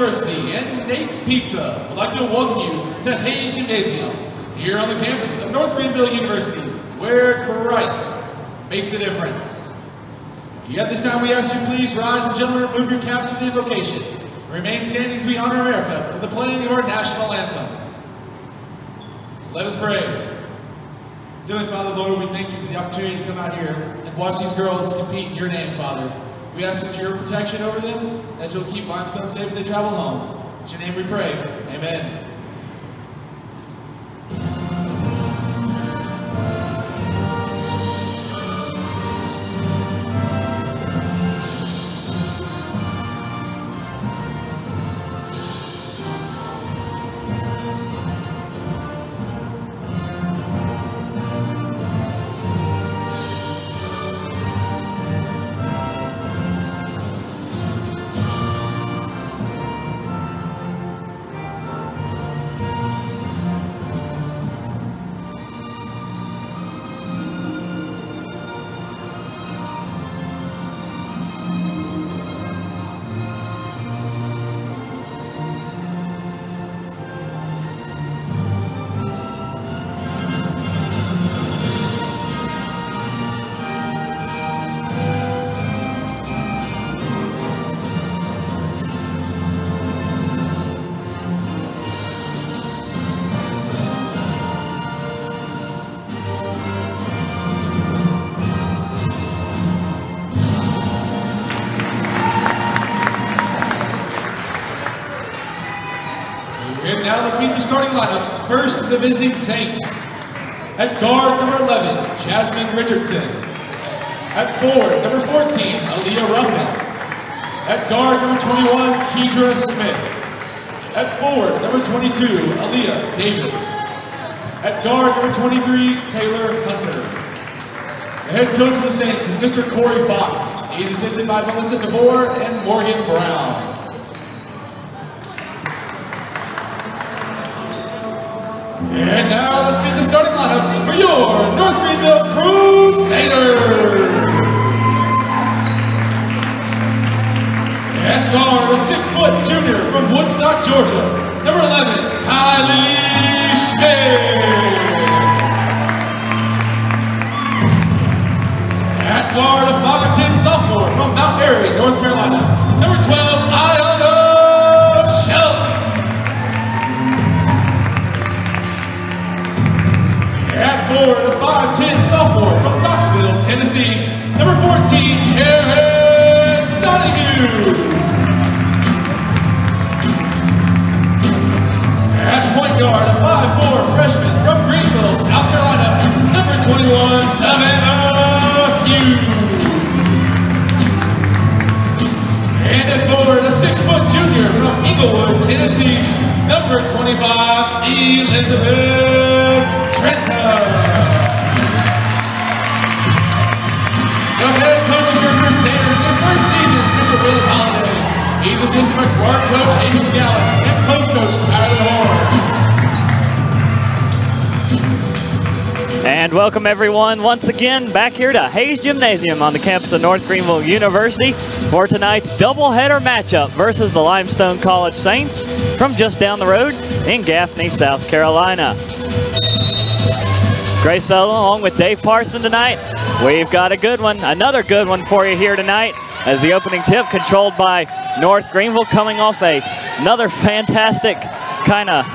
University and Nate's Pizza would like to welcome you to Hayes Gymnasium here on the campus of North Greenville University, where Christ makes the difference. At this time, we ask you please rise and gentlemen remove your caps for the invocation. Remain standing as we honor America with the playing of our national anthem. Let us pray. Dearly Father, Lord, we thank you for the opportunity to come out here and watch these girls compete in your name, Father. We ask that your protection over them, that you'll keep Limestone safe as they travel home. In your name we pray. Amen. Now let's meet the starting lineups. First, the visiting Saints. At guard, number 11, Jasmine Richardson. At forward, number 14, Aaliyah Ruffin. At guard, number 21, Kedra Smith. At forward, number 22, Aaliyah Davis. At guard, number 23, Taylor Hunter. The head coach of the Saints is Mr. Corey Fox. He is assisted by Melissa DeVore and Morgan Brown. And now let's meet the starting lineups for your North Greenville Crusaders. At guard, a 6-foot junior from Woodstock, Georgia, number 11, Kylie Schmidt. At guard, a 5'10" sophomore from Mount Airy, North Carolina, number 12, Iona Shelton. At forward, a 5'10" sophomore from Knoxville, Tennessee, number 14, Karen Donahue. At point guard, a 5'4" freshman from Greenville, South Carolina, number 21, Savannah Hughes. And at forward, a 6-foot junior from Inglewood, Tennessee, number 25, Elizabeth Trenta. The head coach of your Crusaders in his first season is Mr. Willis Holiday. He's assisted by guard coach Angel Gallen and post coach Tyler Horn. And welcome everyone once again back here to Hayes Gymnasium on the campus of North Greenville University for tonight's doubleheader matchup versus the Limestone College Saints from just down the road in Gaffney, South Carolina. Grace Sullivan along with Dave Parson tonight. We've got a good one, another good one for you here tonight as the opening tip controlled by North Greenville coming off another fantastic kind of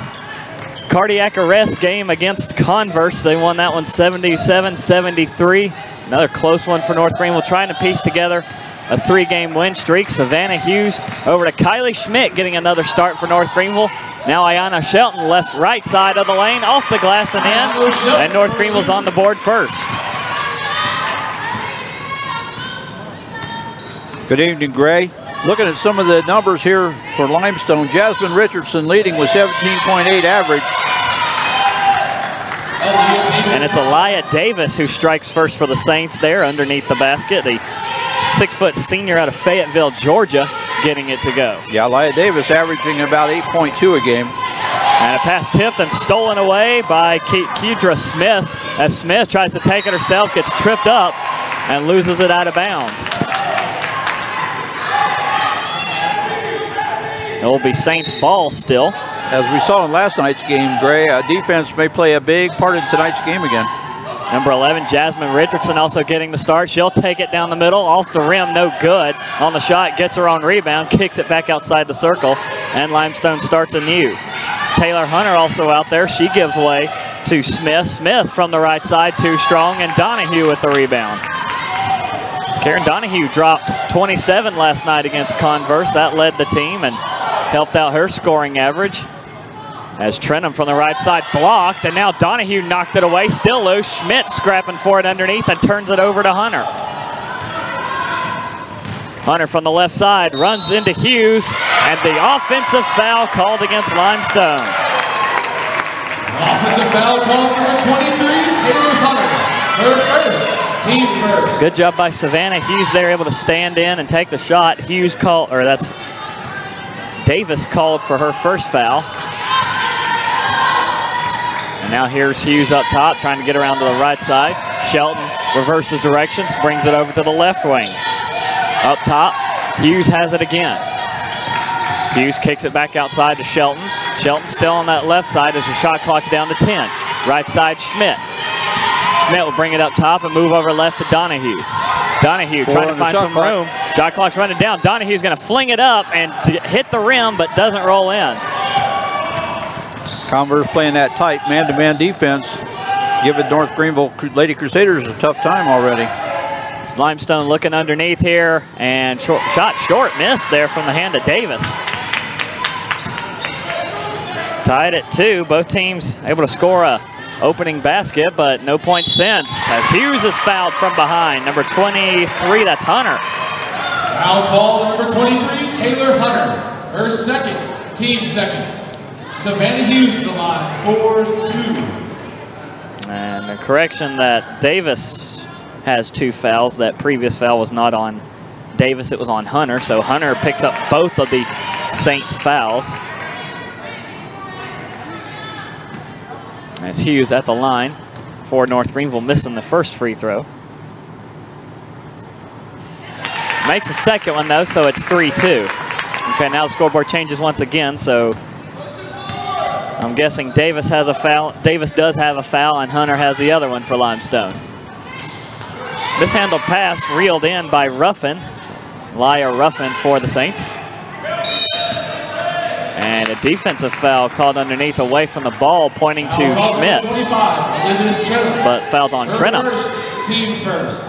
cardiac arrest game against Converse. They won that one 77-73. Another close one for North Greenville, trying to piece together a 3-game win streak. Savannah Hughes over to Kylie Schmidt getting another start for North Greenville. Now Iona Shelton right side of the lane, off the glass and in, and North Greenville's on the board first. Good evening, Gray. Looking at some of the numbers here for Limestone, Jasmine Richardson leading with 17.8 average. And it's Aaliyah Davis who strikes first for the Saints there underneath the basket. The 6-foot senior out of Fayetteville, Georgia, getting it to go. Yeah, Aaliyah Davis averaging about 8.2 a game. And a pass tipped and stolen away by Kedra Smith as Smith tries to take it herself, gets tripped up, and loses it out of bounds. It will be Saints ball still. As we saw in last night's game, Gray, defense may play a big part in tonight's game again. Number 11, Jasmine Richardson, also getting the start. She'll take it down the middle, off the rim, no good. On the shot, gets her own rebound, kicks it back outside the circle, and Limestone starts anew. Taylor Hunter also out there. She gives way to Smith. Smith from the right side, too strong, and Donahue with the rebound. Karen Donahue dropped 27 last night against Converse. That led the team and helped out her scoring average. As Trentham from the right side blocked, and now Donahue knocked it away, still loose. Schmidt scrapping for it underneath and turns it over to Hunter. Hunter from the left side runs into Hughes, and the offensive foul called against Limestone. Offensive foul called number 23, Taylor Hunter. Her first, team first. Good job by Savannah Hughes there, able to stand in and take the shot. Hughes called, or that's Davis called for her first foul. And now here's Hughes up top, trying to get around to the right side. Shelton reverses directions, brings it over to the left wing. Up top, Hughes has it again. Hughes kicks it back outside to Shelton. Shelton still on that left side as the shot clock's down to 10. Right side, Schmidt. Schmidt will bring it up top and move over left to Donahue. Donahue trying to find some room. Shot clock's running down. Donahue's going to fling it up and hit the rim, but doesn't roll in. Converse playing that tight man-to-man defense, giving North Greenville Lady Crusaders a tough time already. It's Limestone looking underneath here, and shot short, missed there from the hand of Davis. Tied at 2. Both teams able to score a opening basket, but no points since, as Hughes is fouled from behind. Number 23, that's Hunter. Foul call number 23, Taylor Hunter. Her second, team second. Savannah Hughes to the line for 2. And a correction that Davis has 2 fouls. That previous foul was not on Davis, it was on Hunter. So Hunter picks up both of the Saints fouls. As Hughes at the line for North Greenville, missing the first free throw. Makes the second one though, so it's 3-2. Okay, now the scoreboard changes once again, so I'm guessing Davis has a foul. Davis does have a foul, and Hunter has the other one for Limestone. Mishandled pass reeled in by Ruffin. Lya Ruffin for the Saints. And a defensive foul called underneath away from the ball, pointing to Schmidt. But fouls on Trentham. Team first.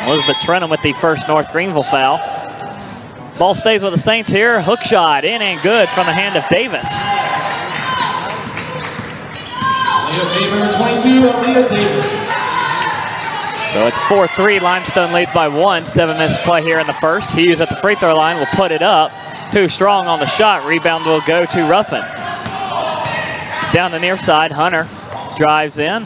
Elizabeth Trentham with the first North Greenville foul. Ball stays with the Saints here. Hook shot in and good from the hand of Davis. Number 22, Aaliyah Davis. So it's 4-3. Limestone leads by 1. 7 minutes to play here in the first. Hughes at the free throw line will put it up. Too strong on the shot. Rebound will go to Ruffin. Down the near side, Hunter drives in.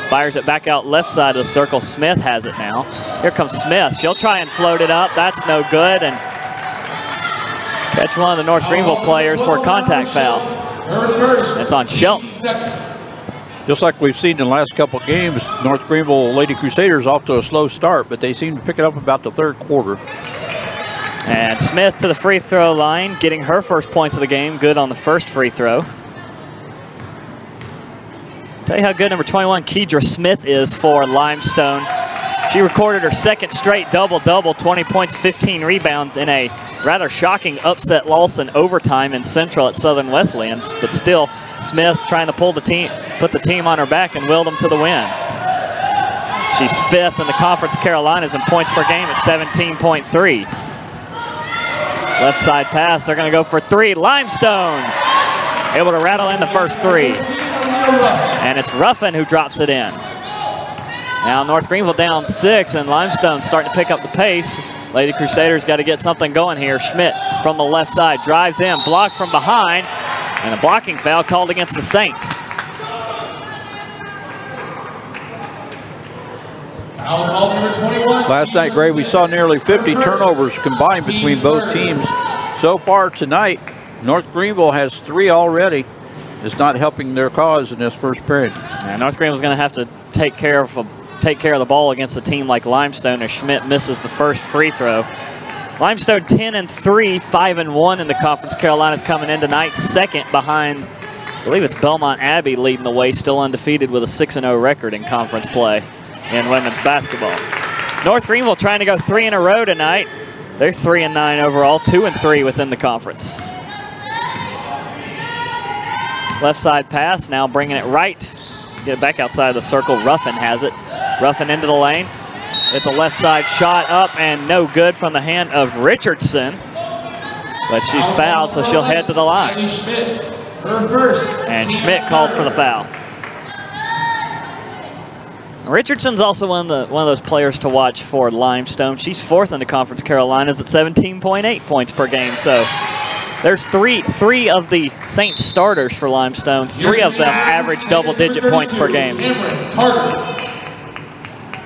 Fires it back out left side of the circle. Smith has it now. Here comes Smith. She'll try and float it up. That's no good. And catch one of the North Greenville players for a contact foul. It's on Shelton. Just like we've seen in the last couple of games, North Greenville Lady Crusaders off to a slow start, but they seem to pick it up about the third quarter. And Smith to the free throw line, getting her first points of the game. Good on the first free throw. Tell you how good number 21, Kedra Smith, is for Limestone. She recorded her second straight double-double, 20 points, 15 rebounds in a rather shocking upset loss in overtime in Central at Southern Wesleyan. But still, Smith trying to pull the team, put the team on her back and will them to the win. She's 5th in the Conference Carolinas in points per game at 17.3. Left side pass, they're gonna go for 3. Limestone able to rattle in the first 3. And it's Ruffin who drops it in. Now North Greenville down 6, and Limestone starting to pick up the pace. Lady Crusaders got to get something going here. Schmidt from the left side drives in, blocked from behind, and a blocking foul called against the Saints. Last night, Gray, we saw nearly 50 turnovers combined between both teams. So far tonight, North Greenville has 3 already. It's not helping their cause in this first period. Yeah, North Greenville's going to have to take care of the ball against a team like Limestone as Schmidt misses the first free throw. Limestone 10-3, 5-1 in the conference. Carolina's coming in tonight, second behind, I believe it's Belmont Abbey leading the way, still undefeated with a 6-0 record in conference play in women's basketball. North Greenville trying to go 3 in a row tonight. They're 3-9 overall, 2-3 within the conference. Left side pass, now bringing it right. Get it back outside of the circle. Ruffin has it. Ruffin into the lane. It's a left side shot up and no good from the hand of Richardson. But she's fouled, so she'll head to the line. And Schmidt called for the foul. Richardson's also one of those players to watch for Limestone. She's fourth in the conference. Carolina's at 17.8 points per game. So there's three of the Saints starters for Limestone. 3 of them average double-digit points per game.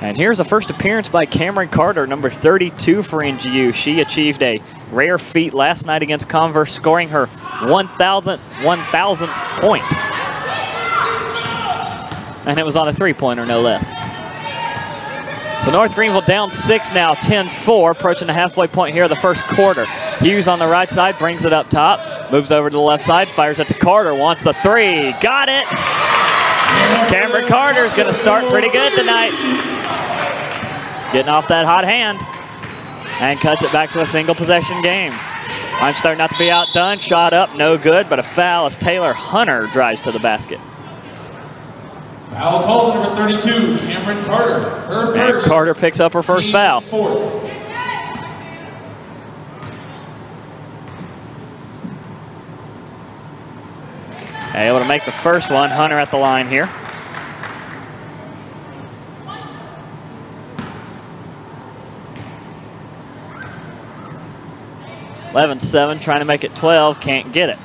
And here's a first appearance by Cameron Carter, number 32 for NGU. She achieved a rare feat last night against Converse, scoring her 1,000th point. And it was on a three-pointer, no less. So North Greenville down 6 now, 10-4, approaching the halfway point here of the first quarter. Hughes on the right side, brings it up top, moves over to the left side, fires it to Carter, wants a 3, got it! Cameron Carter's gonna start pretty good tonight. Getting off that hot hand, and cuts it back to a single possession game. Limestone not to be outdone, shot up, no good, but a foul as Taylor Hunter drives to the basket. Foul called, number 32, Cameron Carter. Her first. And Carter picks up her first foul. Able to make the first one. Hunter at the line here. (11-7), trying to make it 12, can't get it.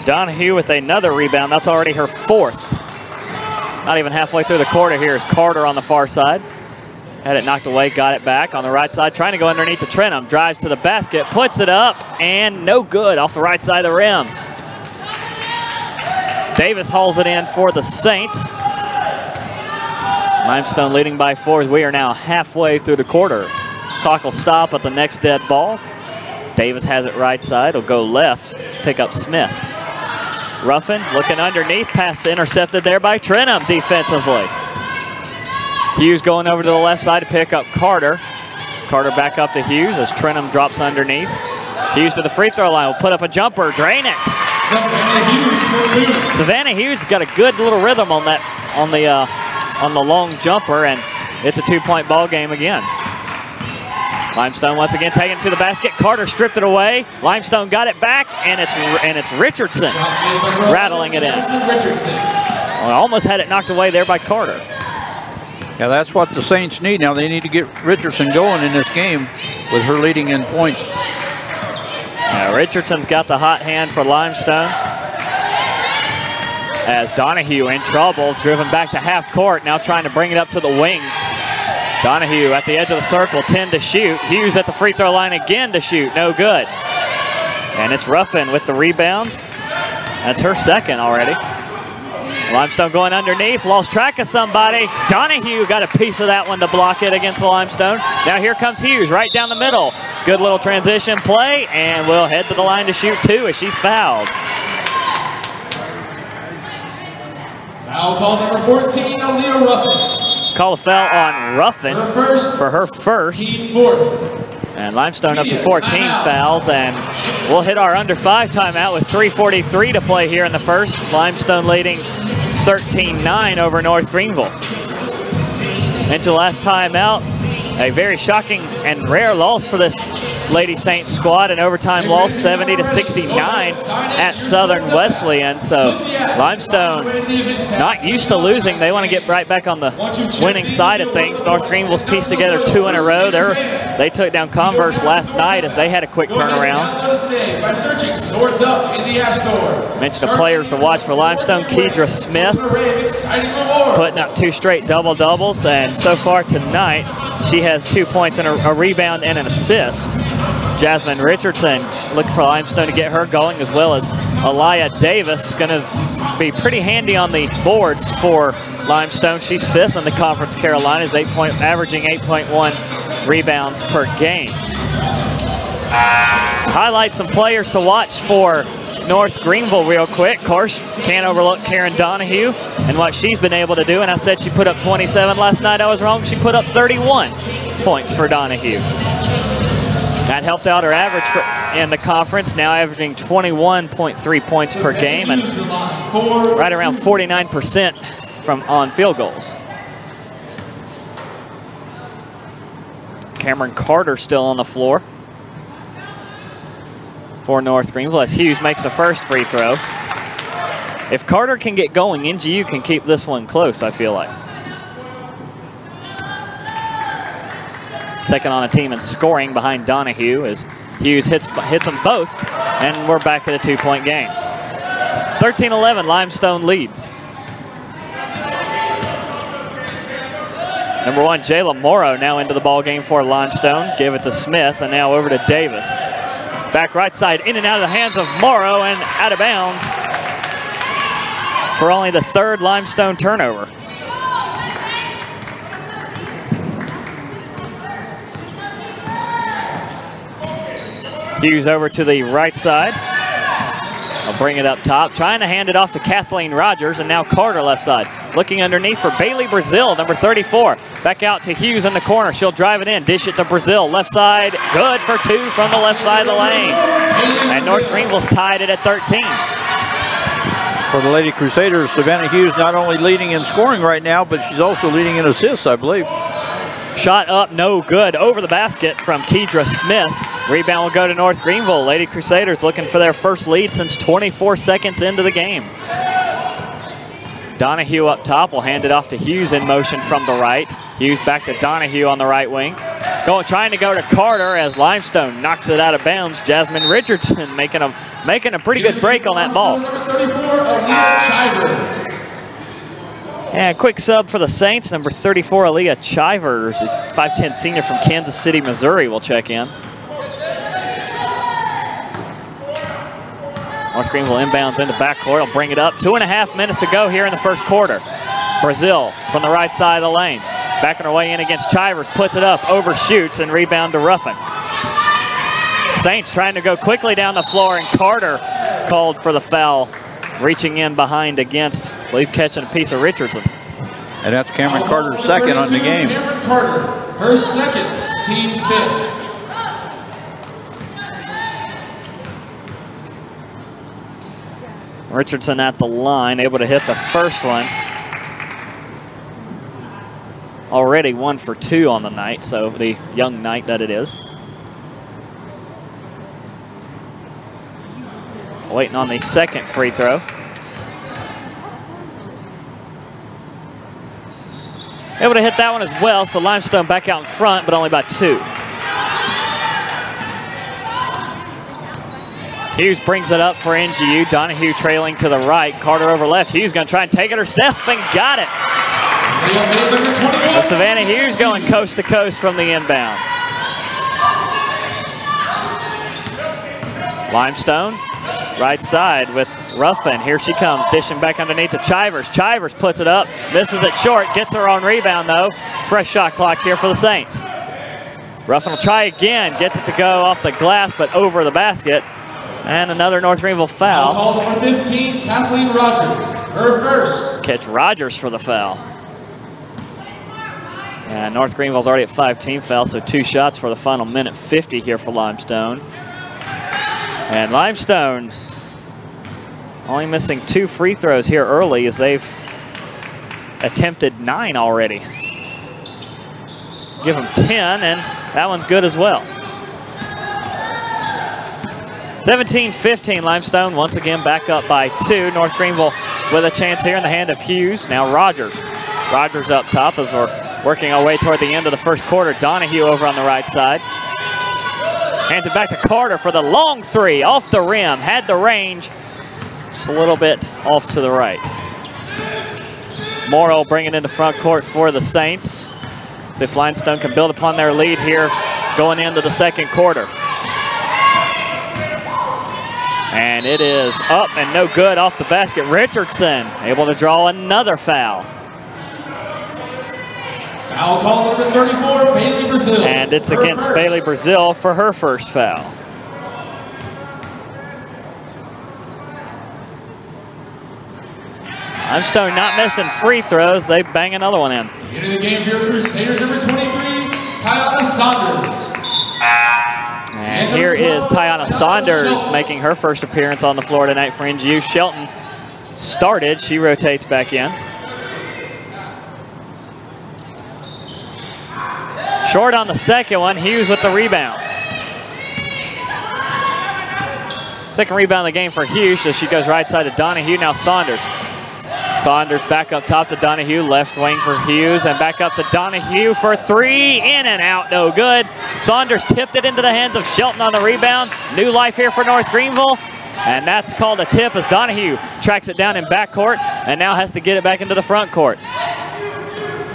Donahue with another rebound. That's already her 4th. Not even halfway through the quarter here is Carter on the far side. Had it knocked away, got it back on the right side, trying to go underneath to Trenum. Drives to the basket, puts it up, and no good off the right side of the rim. Davis hauls it in for the Saints. Limestone leading by 4 as we are now halfway through the quarter. Clock will stop at the next dead ball. Davis has it right side, will go left, pick up Smith. Ruffin looking underneath, pass intercepted there by Trenum defensively. Hughes going over to the left side to pick up Carter. Carter back up to Hughes as Trenum drops underneath. Hughes to the free throw line, will put up a jumper, drain it. Savannah Hughes got a good little rhythm on that, on the long jumper, and it's a 2-point ball game again. Limestone once again taking it to the basket. Carter stripped it away. Limestone got it back, and it's Richardson rattling it in. Well, almost had it knocked away there by Carter. Yeah, that's what the Saints need now. They need to get Richardson going in this game with her leading in points. Yeah, Richardson's got the hot hand for Limestone. As Donahue in trouble, driven back to half court, now trying to bring it up to the wing. Donahue at the edge of the circle, 10 to shoot. Hughes at the free throw line again to shoot, no good. And it's Ruffin with the rebound. That's her second already. Limestone going underneath, lost track of somebody. Donahue got a piece of that one to block it against the Limestone. Now here comes Hughes right down the middle. Good little transition play, and we'll head to the line to shoot 2 as she's fouled. Foul call, number 14, Aaliyah Ruffin. Call a foul on Ruffin for her first. And Limestone up to 14 fouls, and we'll hit our under 5 timeout with 3:43 to play here in the first. Limestone leading 13-9 over North Greenville. Into the last timeout, a very shocking and rare loss for this Lady Saints squad, an overtime loss 70-69 at Southern Wesleyan. So Limestone not used to losing. They want to get right back on the winning side of things. North Greenville's pieced together 2 in a row. They took down Converse last night as they had a quick turnaround. Mentioned the players to watch for Limestone. Kedra Smith putting up 2 straight double-doubles, and so far tonight she has 2 points and a rebound and an assist. Jasmine Richardson looking for Limestone to get her going, as well as Aliyah Davis, going to be pretty handy on the boards for Limestone. She's 5th in the conference. Carolina's averaging 8.1 rebounds per game. highlight some players to watch for North Greenville real quick. Of course, can't overlook Karen Donahue and what she's been able to do. And I said she put up 27 last night. I was wrong. She put up 31 points for Donahue. That helped out her average in the conference, now averaging 21.3 points per game and right around 49% on field goals. Cameron Carter still on the floor for North Greenville as Hughes makes the first free throw. If Carter can get going, NGU can keep this one close, I feel like. Second on the team in scoring behind Donahue as Hughes hits them both, and we're back at a 2-point game. 13-11, Limestone leads. Number 1, Jayla Morrow now into the ball game for Limestone. Give it to Smith, and now over to Davis. Back right side, in and out of the hands of Morrow, and out of bounds for only the 3rd Limestone turnover. Hughes over to the right side. I'll bring it up top, trying to hand it off to Kathleen Rogers, and now Carter left side. Looking underneath for Bailey Brazil, number 34. Back out to Hughes in the corner. She'll drive it in, dish it to Brazil. Left side, good for 2 from the left side of the lane. And North Greenville's tied it at 13. For the Lady Crusaders, Savannah Hughes not only leading in scoring right now, but she's also leading in assists, I believe. Shot up, no good. Over the basket from Kedra Smith. Rebound will go to North Greenville. Lady Crusaders looking for their first lead since 24 seconds into the game. Donahue up top will hand it off to Hughes in motion from the right. Hughes back to Donahue on the right wing. Trying to go to Carter as Limestone knocks it out of bounds. Jasmine Richardson making a pretty good break on that ball. And quick sub for the Saints, number 34, Aaliyah Chivers, 5'10" senior from Kansas City, Missouri, will check in. North Greenville inbounds into backcourt. Will bring it up. 2.5 minutes to go here in the first quarter. Brazil from the right side of the lane. Backing her way in against Chivers. Puts it up, overshoots, and rebound to Ruffin. Saints trying to go quickly down the floor, and Carter called for the foul. Reaching in behind against, I believe, catching a piece of Richardson. And that's Cameron Carter's second on the game. Cameron Carter, her second, team 5th. Richardson at the line, able to hit the first one. Already 1 for 2 on the night, so the young night that it is. Waiting on the second free throw. Able to hit that one as well, so Limestone back out in front, but only by 2. Hughes brings it up for NGU. Donahue trailing to the right. Carter over left. Hughes going to try and take it herself and got it. So Savannah Hughes going coast to coast from the inbound. Limestone, right side with Ruffin. Here she comes, dishing back underneath to Chivers. Chivers puts it up, misses it short, gets her own rebound though. Fresh shot clock here for the Saints. Ruffin will try again, gets it to go off the glass but over the basket. And another North Greenville foul. Call number 15, Kathleen Rogers, her first. Catch Rogers for the foul. And North Greenville's already at 5 team fouls, so 2 shots for the final minute 50 here for Limestone. And Limestone only missing 2 free throws here early as they've attempted 9 already. Give them 10, and that one's good as well. 17-15, Limestone once again back up by 2. North Greenville with a chance here in the hand of Hughes. Now Rogers. Rogers up top as we're working our way toward the end of the first quarter. Donahue over on the right side. Hands it back to Carter for the long 3 off the rim. Had the range, just a little bit off to the right. Morrow bringing into front court for the Saints. See if Limestone can build upon their lead here going into the second quarter. And it is up and no good off the basket. Richardson able to draw another foul. Foul call number 34, Bailey Brazil. And it's against Bailey Brazil for her first foul. Limestone not missing free throws. They bang another one in. Into the game for your Crusaders, number 23, Tiana Saunders. And here is Tiana Saunders making her first appearance on the floor tonight for NGU. Shelton started. She rotates back in. Short on the second one. Hughes with the rebound. Second rebound of the game for Hughes, so she goes right side to Donahue. Now Saunders. Saunders back up top to Donahue, left wing for Hughes, and back up to Donahue for three, in and out, no good. Saunders tipped it into the hands of Shelton on the rebound. New life here for North Greenville, and that's called a tip as Donahue tracks it down in backcourt and now has to get it back into the front court.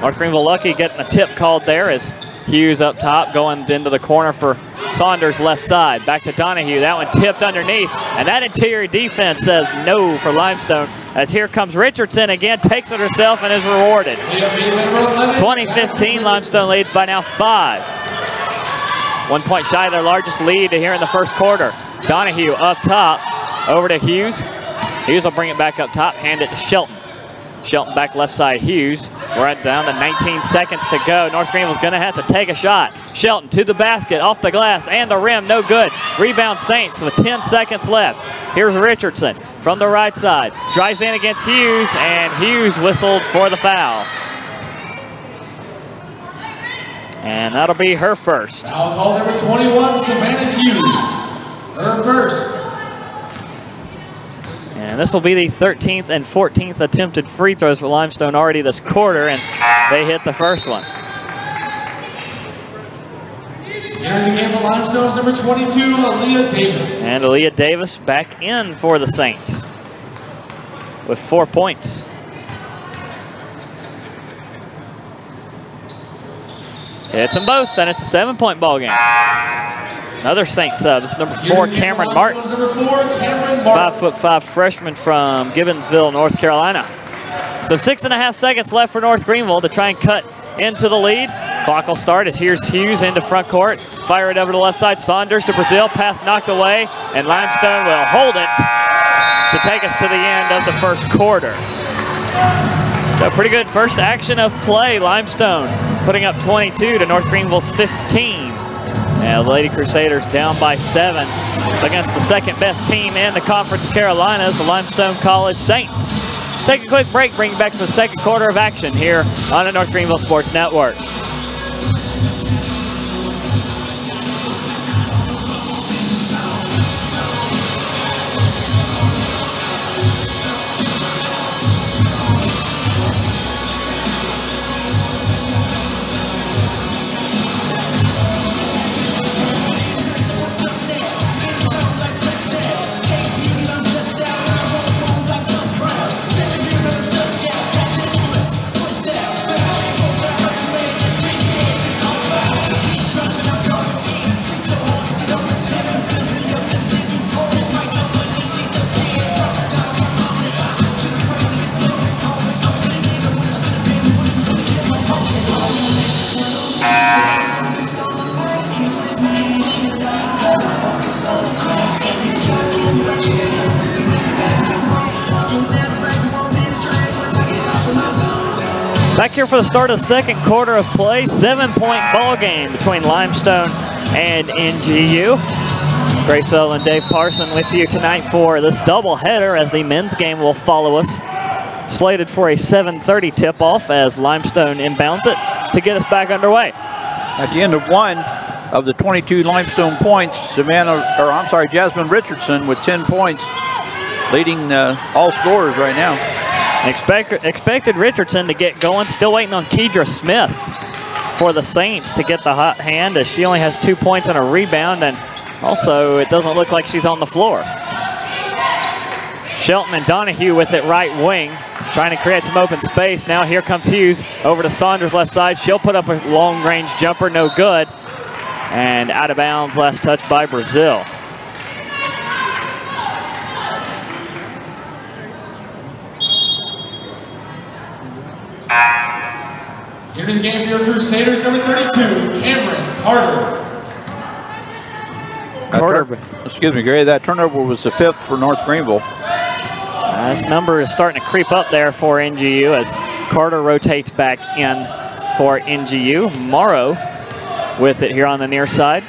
North Greenville lucky getting a tip called there as Hughes up top going into the corner for Saunders left side. Back to Donahue. That one tipped underneath. And that interior defense says no for Limestone. As here comes Richardson again, takes it herself and is rewarded. 20-15, Limestone leads by now 5. 1 point shy of their largest lead here in the first quarter. Donahue up top, over to Hughes. Hughes will bring it back up top, hand it to Shelton. Shelton back left side, Hughes. We're down to 19 seconds to go. North Greenville's gonna have to take a shot. Shelton to the basket, off the glass, and the rim, no good. Rebound Saints with 10 seconds left. Here's Richardson from the right side. Drives in against Hughes, and Hughes whistled for the foul. And that'll be her first. Foul call number 21, Savannah Hughes. Her first. And this will be the 13th and 14th attempted free throws for Limestone already this quarter, and they hit the first one. Here in the game for Limestone is number 22, Aaliyah Davis. And Aaliyah Davis back in for the Saints with 4 points. Hits them both, and it's a 7-point ball game. Another Saint sub. This is number 4, Cameron Martin. 5'5" freshman from Gibbonsville, North Carolina. So 6.5 seconds left for North Greenville to try and cut into the lead. Clock will start as here's Hughes into front court. Fire it over to the left side. Saunders to Brazil. Pass knocked away, and Limestone will hold it to take us to the end of the first quarter. So pretty good first action of play. Limestone putting up 22 to North Greenville's 15. Now the Lady Crusaders down by 7 against the second best team in the Conference Carolinas, the Limestone College Saints. Take a quick break, bring you back to the second quarter of action here on the North Greenville Sports Network. Back here for the start of the second quarter of play, 7-point ball game between Limestone and NGU. Grace Sutherland, Dave Parson with you tonight for this doubleheader as the men's game will follow us. Slated for a 7:30 tip-off as Limestone inbounds it to get us back underway. At the end of one of the 22 Limestone points, Jasmine Richardson with 10 points, leading all scorers right now. Expected Richardson to get going. Still waiting on Kedra Smith for the Saints to get the hot hand as she only has 2 points and a rebound, and also it doesn't look like she's on the floor. Shelton and Donahue with it right wing, trying to create some open space. Now here comes Hughes over to Saunders left side. She'll put up a long range jumper, no good. And out of bounds, last touch by Brazil. Here in the game for your Crusaders, number 32, Cameron Carter. Excuse me, Gary, that turnover was the 5th for North Greenville. This number is starting to creep up there for NGU as Carter rotates back in for NGU. Morrow with it here on the near side.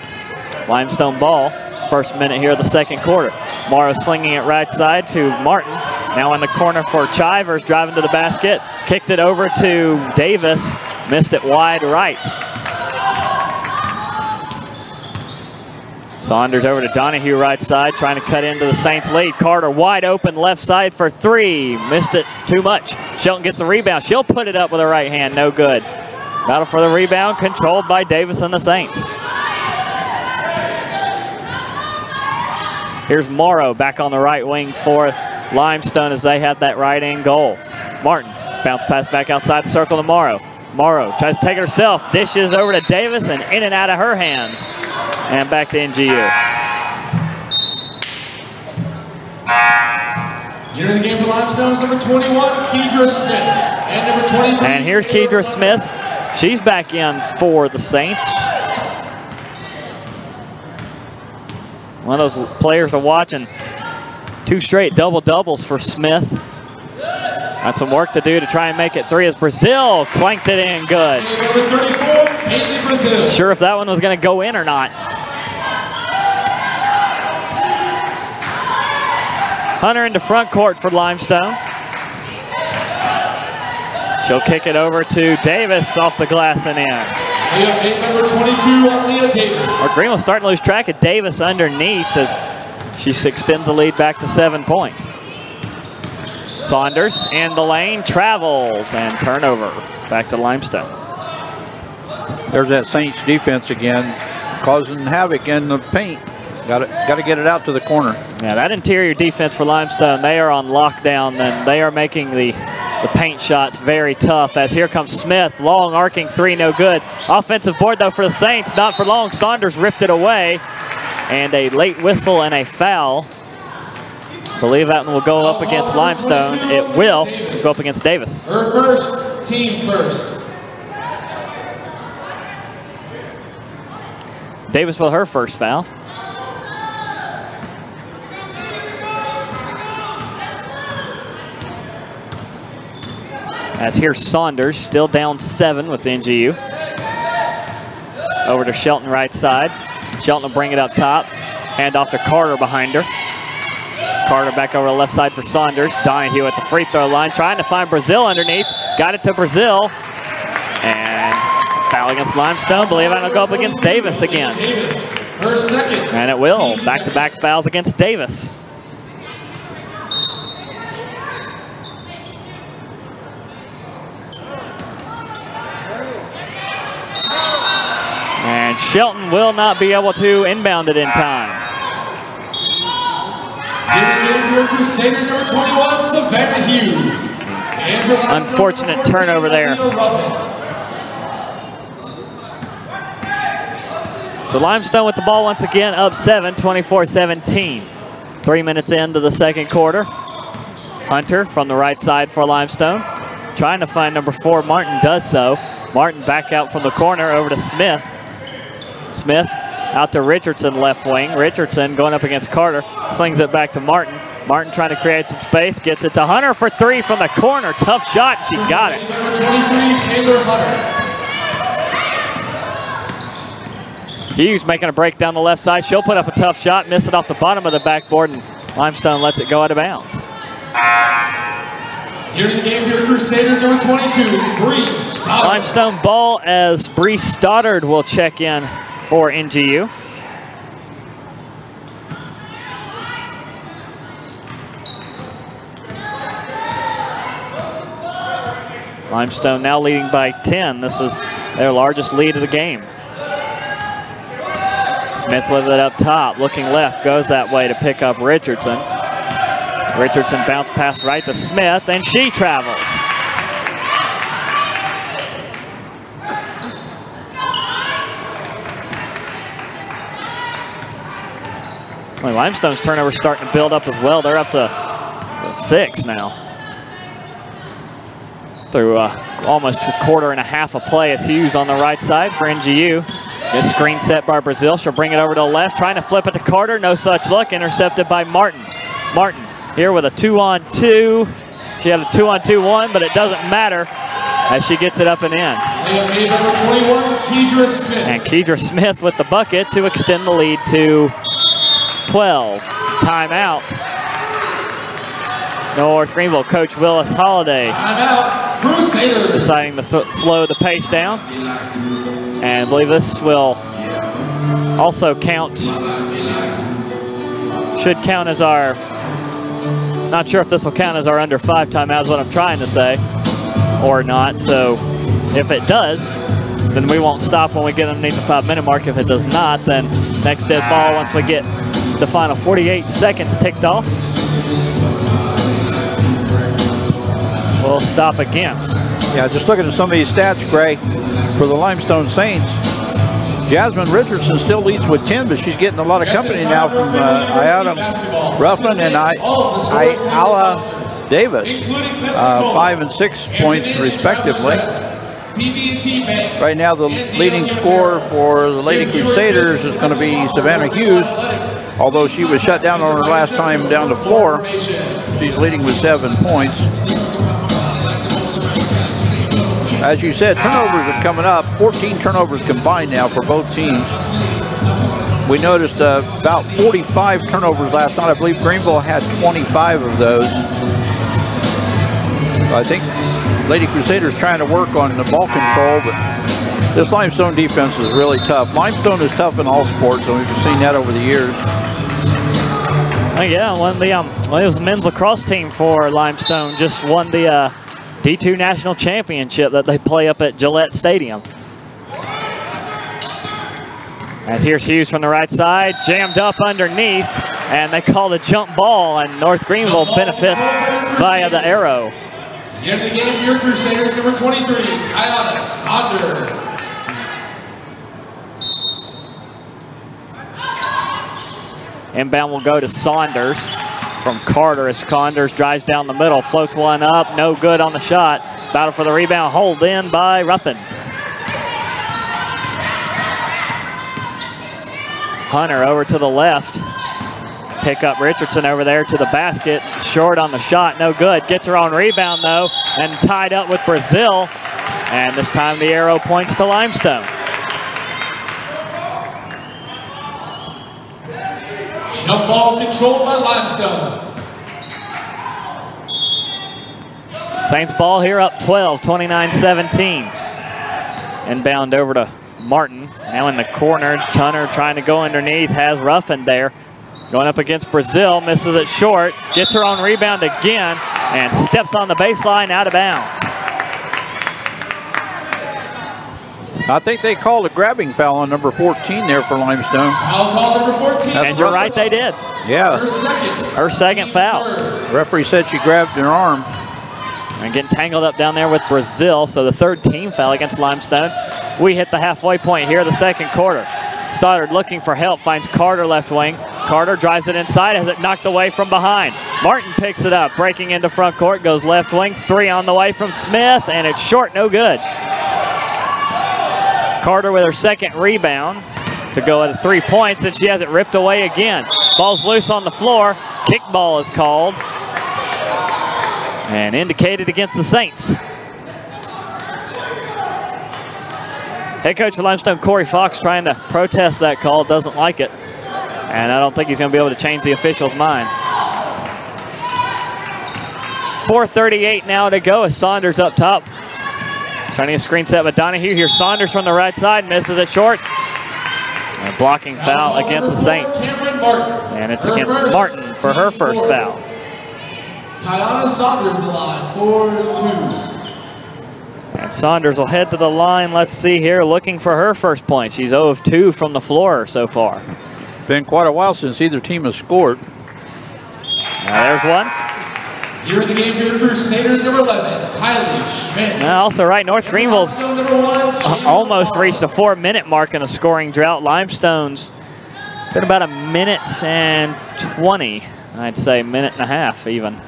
Limestone ball. First minute here of the second quarter. Morrow slinging it right side to Martin. Now in the corner for Chivers, driving to the basket. Kicked it over to Davis. Missed it wide right. Saunders over to Donahue right side, trying to cut into the Saints lead. Carter wide open left side for three. Missed it too much. Shelton gets the rebound. She'll put it up with her right hand. No good. Battle for the rebound, controlled by Davis and the Saints. Here's Morrow back on the right wing for Limestone as they had that right end goal. Martin, bounce pass back outside the circle to Morrow. Morrow tries to take it herself, dishes over to Davis and in and out of her hands. And back to NGU. Here in the game for Limestone is number 21, Kedra Smith. And number 23. And here's Kedra Smith. She's back in for the Saints. One of those players to watch, and 2 straight double-doubles for Smith. Got some work to do to try and make it 3 as Brazil clanked it in good. Number 34, Haley Brazil. Sure if that one was going to go in or not. Hunter into front court for Limestone. She'll kick it over to Davis off the glass and in. Number 22, Leah Davis. Greenville starting to lose track of Davis underneath as she extends the lead back to 7 points. Saunders in the lane, travels, and turnover back to Limestone. There's that Saints defense again, causing havoc in the paint. Got to get it out to the corner. Yeah, that interior defense for Limestone, they are on lockdown, and they are making the paint shots very tough as here comes Smith. Long arcing three, no good. Offensive board though for the Saints, not for long. Saunders ripped it away, and a late whistle and a foul. Believe that one will go up against Limestone. It will go up against Davis. Her first, team first. Davis with her first foul. As here's Saunders, still down 7 with NGU. Over to Shelton right side. Shelton will bring it up top. Hand off to Carter behind her. Carter back over the left side for Saunders. Donahue at the free throw line, trying to find Brazil underneath. Got it to Brazil. And foul against Limestone. Believe it'll go up against Davis again. Davis, her second. And it will. Back-to-back fouls against Davis. And Shelton will not be able to inbound it in time. Crusaders number 21, Savannah Hughes. Unfortunate turnover there. So Limestone with the ball once again, up 7, 24-17. 3 minutes into the second quarter. Hunter from the right side for Limestone. Trying to find number 4, Martin does so. Martin back out from the corner over to Smith. Smith out to Richardson left wing. Richardson going up against Carter. Slings it back to Martin. Martin trying to create some space. Gets it to Hunter for 3 from the corner. Tough shot. She got it. Number 23, Taylor Hunter. Hughes making a break down the left side. She'll put up a tough shot. Miss it off the bottom of the backboard, and Limestone lets it go out of bounds. Here in the game here, Crusaders number 22, Bree Stoddard. Limestone ball as Bree Stoddard will check in for NGU. Limestone now leading by 10. This is their largest lead of the game. Smith with it up top, looking left, goes that way to pick up Richardson. Richardson bounce pass right to Smith, and she travels. Well, Limestone's turnover starting to build up as well. They're up to 6 now. Through almost a quarter and a half of play as Hughes on the right side for NGU. This screen set by Brazil. She'll bring it over to the left, trying to flip it to Carter. No such luck. Intercepted by Martin. Martin here with a 2-on-2. She had a 2-on-2-1, but it doesn't matter as she gets it up and in. Layup number 21, Kedra Smith. And Kedra Smith with the bucket to extend the lead to 12. Timeout. North Greenville coach Willis Holliday. Timeout, Crusaders. Deciding to slow the pace down. And I believe this will also count, should count as our, not sure if this will count as our under 5 timeout is what I'm trying to say, or not. So if it does, then we won't stop when we get underneath the 5-minute mark. If it does not, then next dead ball once we get the final 48 seconds ticked off, we'll stop again. Yeah, just looking at some of these stats, Gray, for the Limestone Saints. Jasmine Richardson still leads with 10, but she's getting a lot of company now from Ayana Ruffman and Ayala Davis, 5 and 6 points respectively. Right now, the leading scorer for the Lady Crusaders is going to be Savannah Hughes, although she was shut down on her last time down the floor. She's leading with 7 points. As you said, turnovers are coming up. 14 turnovers combined now for both teams. We noticed about 45 turnovers last night. I believe Greenville had 25 of those. I think Lady Crusaders trying to work on the ball control, but this Limestone defense is really tough. Limestone is tough in all sports, and we've seen that over the years. Yeah, one of the well, it was the men's lacrosse team for Limestone just won the D2 National Championship that they play up at Gillette Stadium. As here's Hughes from the right side, jammed up underneath, and they call the jump ball, and North Greenville benefits via the arrow. Here the game, your Crusaders, number 23, Tiana Saunders. Inbound will go to Saunders from Carter as Saunders drives down the middle, floats one up, no good on the shot. Battle for the rebound, hold in by Ruffin. Hunter over to the left. Pick up Richardson over there to the basket. Short on the shot, no good. Gets her on rebound though, and tied up with Brazil. And this time the arrow points to Limestone. Jump ball controlled by Limestone. Saints ball here up 12, 29-17. Inbound over to Martin. Now in the corner, Hunter trying to go underneath, has Ruffin there. Going up against Brazil, misses it short, gets her on rebound again, and steps on the baseline out of bounds. I think they called a grabbing foul on number 14 there for Limestone. I'll call number 14. And you're right, they did. Yeah. Her second foul. The referee said she grabbed her arm. And getting tangled up down there with Brazil, so the third team foul against Limestone. We hit the halfway point here, the second quarter. Stoddard looking for help, finds Carter left wing. Carter drives it inside, has it knocked away from behind. Martin picks it up, breaking into front court, goes left wing, 3 on the way from Smith, and it's short, no good. Carter with her second rebound to go at 3 points, and she has it ripped away again. Ball's loose on the floor, kickball is called, and indicated against the Saints. Head coach for Limestone, Corey Fox, trying to protest that call, doesn't like it. And I don't think he's going to be able to change the official's mind. 4:38 now to go as Saunders up top. Trying to get a screen set with Donahue. Here's Saunders from the right side, misses it short. And a blocking foul against the Saints. And it's against Martin for her first foul. Tiana Saunders the line, 4-2. And Saunders will head to the line, let's see here, looking for her first point. She's 0 of 2 from the floor so far. Been quite a while since either team has scored. There's one. Here in the game, your Crusaders, number 11, Kylie Schmidt. Also right, North Greenville's almost reached the 4-minute mark in a scoring drought. Limestone's been about 1 minute and 20, I'd say, minute and a half even.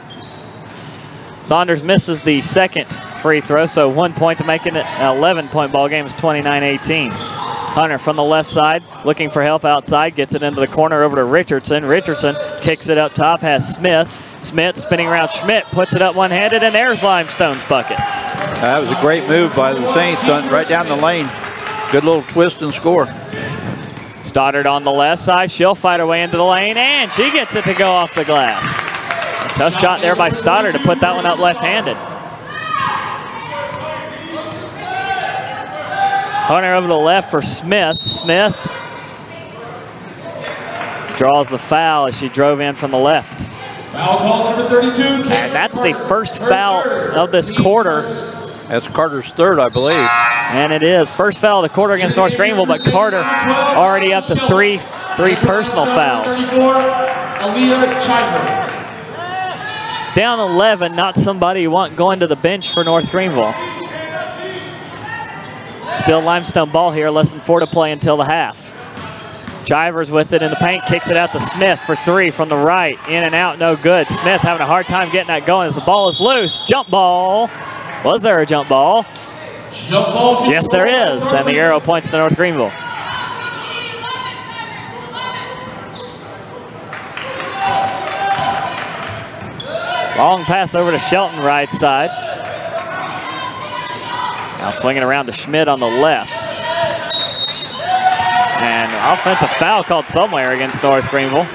Saunders misses the second free throw, so 1 point to make it an 11-point ball game. It's 29-18. Hunter from the left side, looking for help outside, gets it into the corner over to Richardson. Richardson kicks it up top, has Smith. Smith spinning around Schmidt, puts it up one-handed, and there's Limestone's bucket. That was a great move by the Saints right down the lane. Good little twist and score. Stoddard on the left side. She'll fight her way into the lane, and she gets it to go off the glass. A tough shot there by Stoddard to put that one up left-handed. Hunter over to the left for Smith. Smith draws the foul as she drove in from the left. Foul call number 32. And that's the first foul of this quarter. That's Carter's third, I believe. And it is. First foul of the quarter against North Greenville, but Carter already up to three personal fouls. Down 11, not somebody you want going to the bench for North Greenville. Still Limestone ball here, less than 4 to play until the half. Chivers with it in the paint, kicks it out to Smith for 3 from the right. In and out, no good. Smith having a hard time getting that going as the ball is loose. Jump ball. Was there a jump ball? Jump ball. Yes, there is. And the arrow points to North Greenville. Long pass over to Shelton, right side. Now swinging around to Schmidt on the left. And offensive foul called somewhere against North Greenville.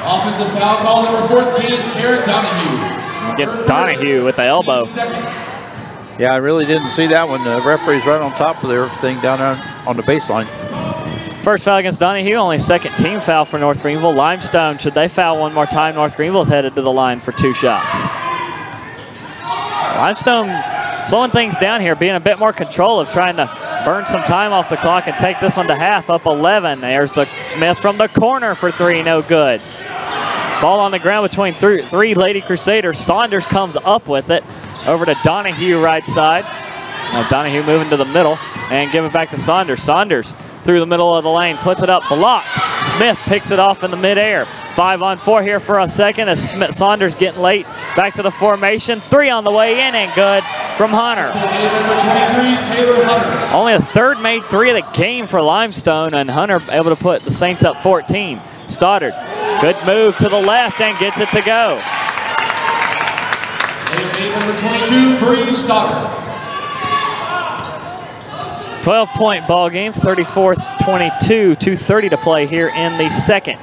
Offensive foul call number 14, Karen Donahue. Against Donahue with the elbow. Yeah, I really didn't see that one. The referee's right on top of everything down on the baseline. First foul against Donahue, only second team foul for North Greenville. Limestone, should they foul one more time, North Greenville is headed to the line for 2 shots. Limestone slowing things down here, being a bit more control of trying to burn some time off the clock and take this one to half, up 11. There's a Smith from the corner for 3, no good. Ball on the ground between three Lady Crusaders. Saunders comes up with it. Over to Donahue, right side. Now Donahue moving to the middle and give it back to Saunders. Saunders through the middle of the lane, puts it up, blocked. Smith picks it off in the midair. 5-on-4 here for a second as Saunders getting late. Back to the formation. 3 on the way in and good from Hunter. Only a third made 3 of the game for Limestone, and Hunter able to put the Saints up 14. Stoddard, good move to the left and gets it to go. Number 22, Bree Stoddard. 12-point ball game, 34-22, 2:30 to play here in the second.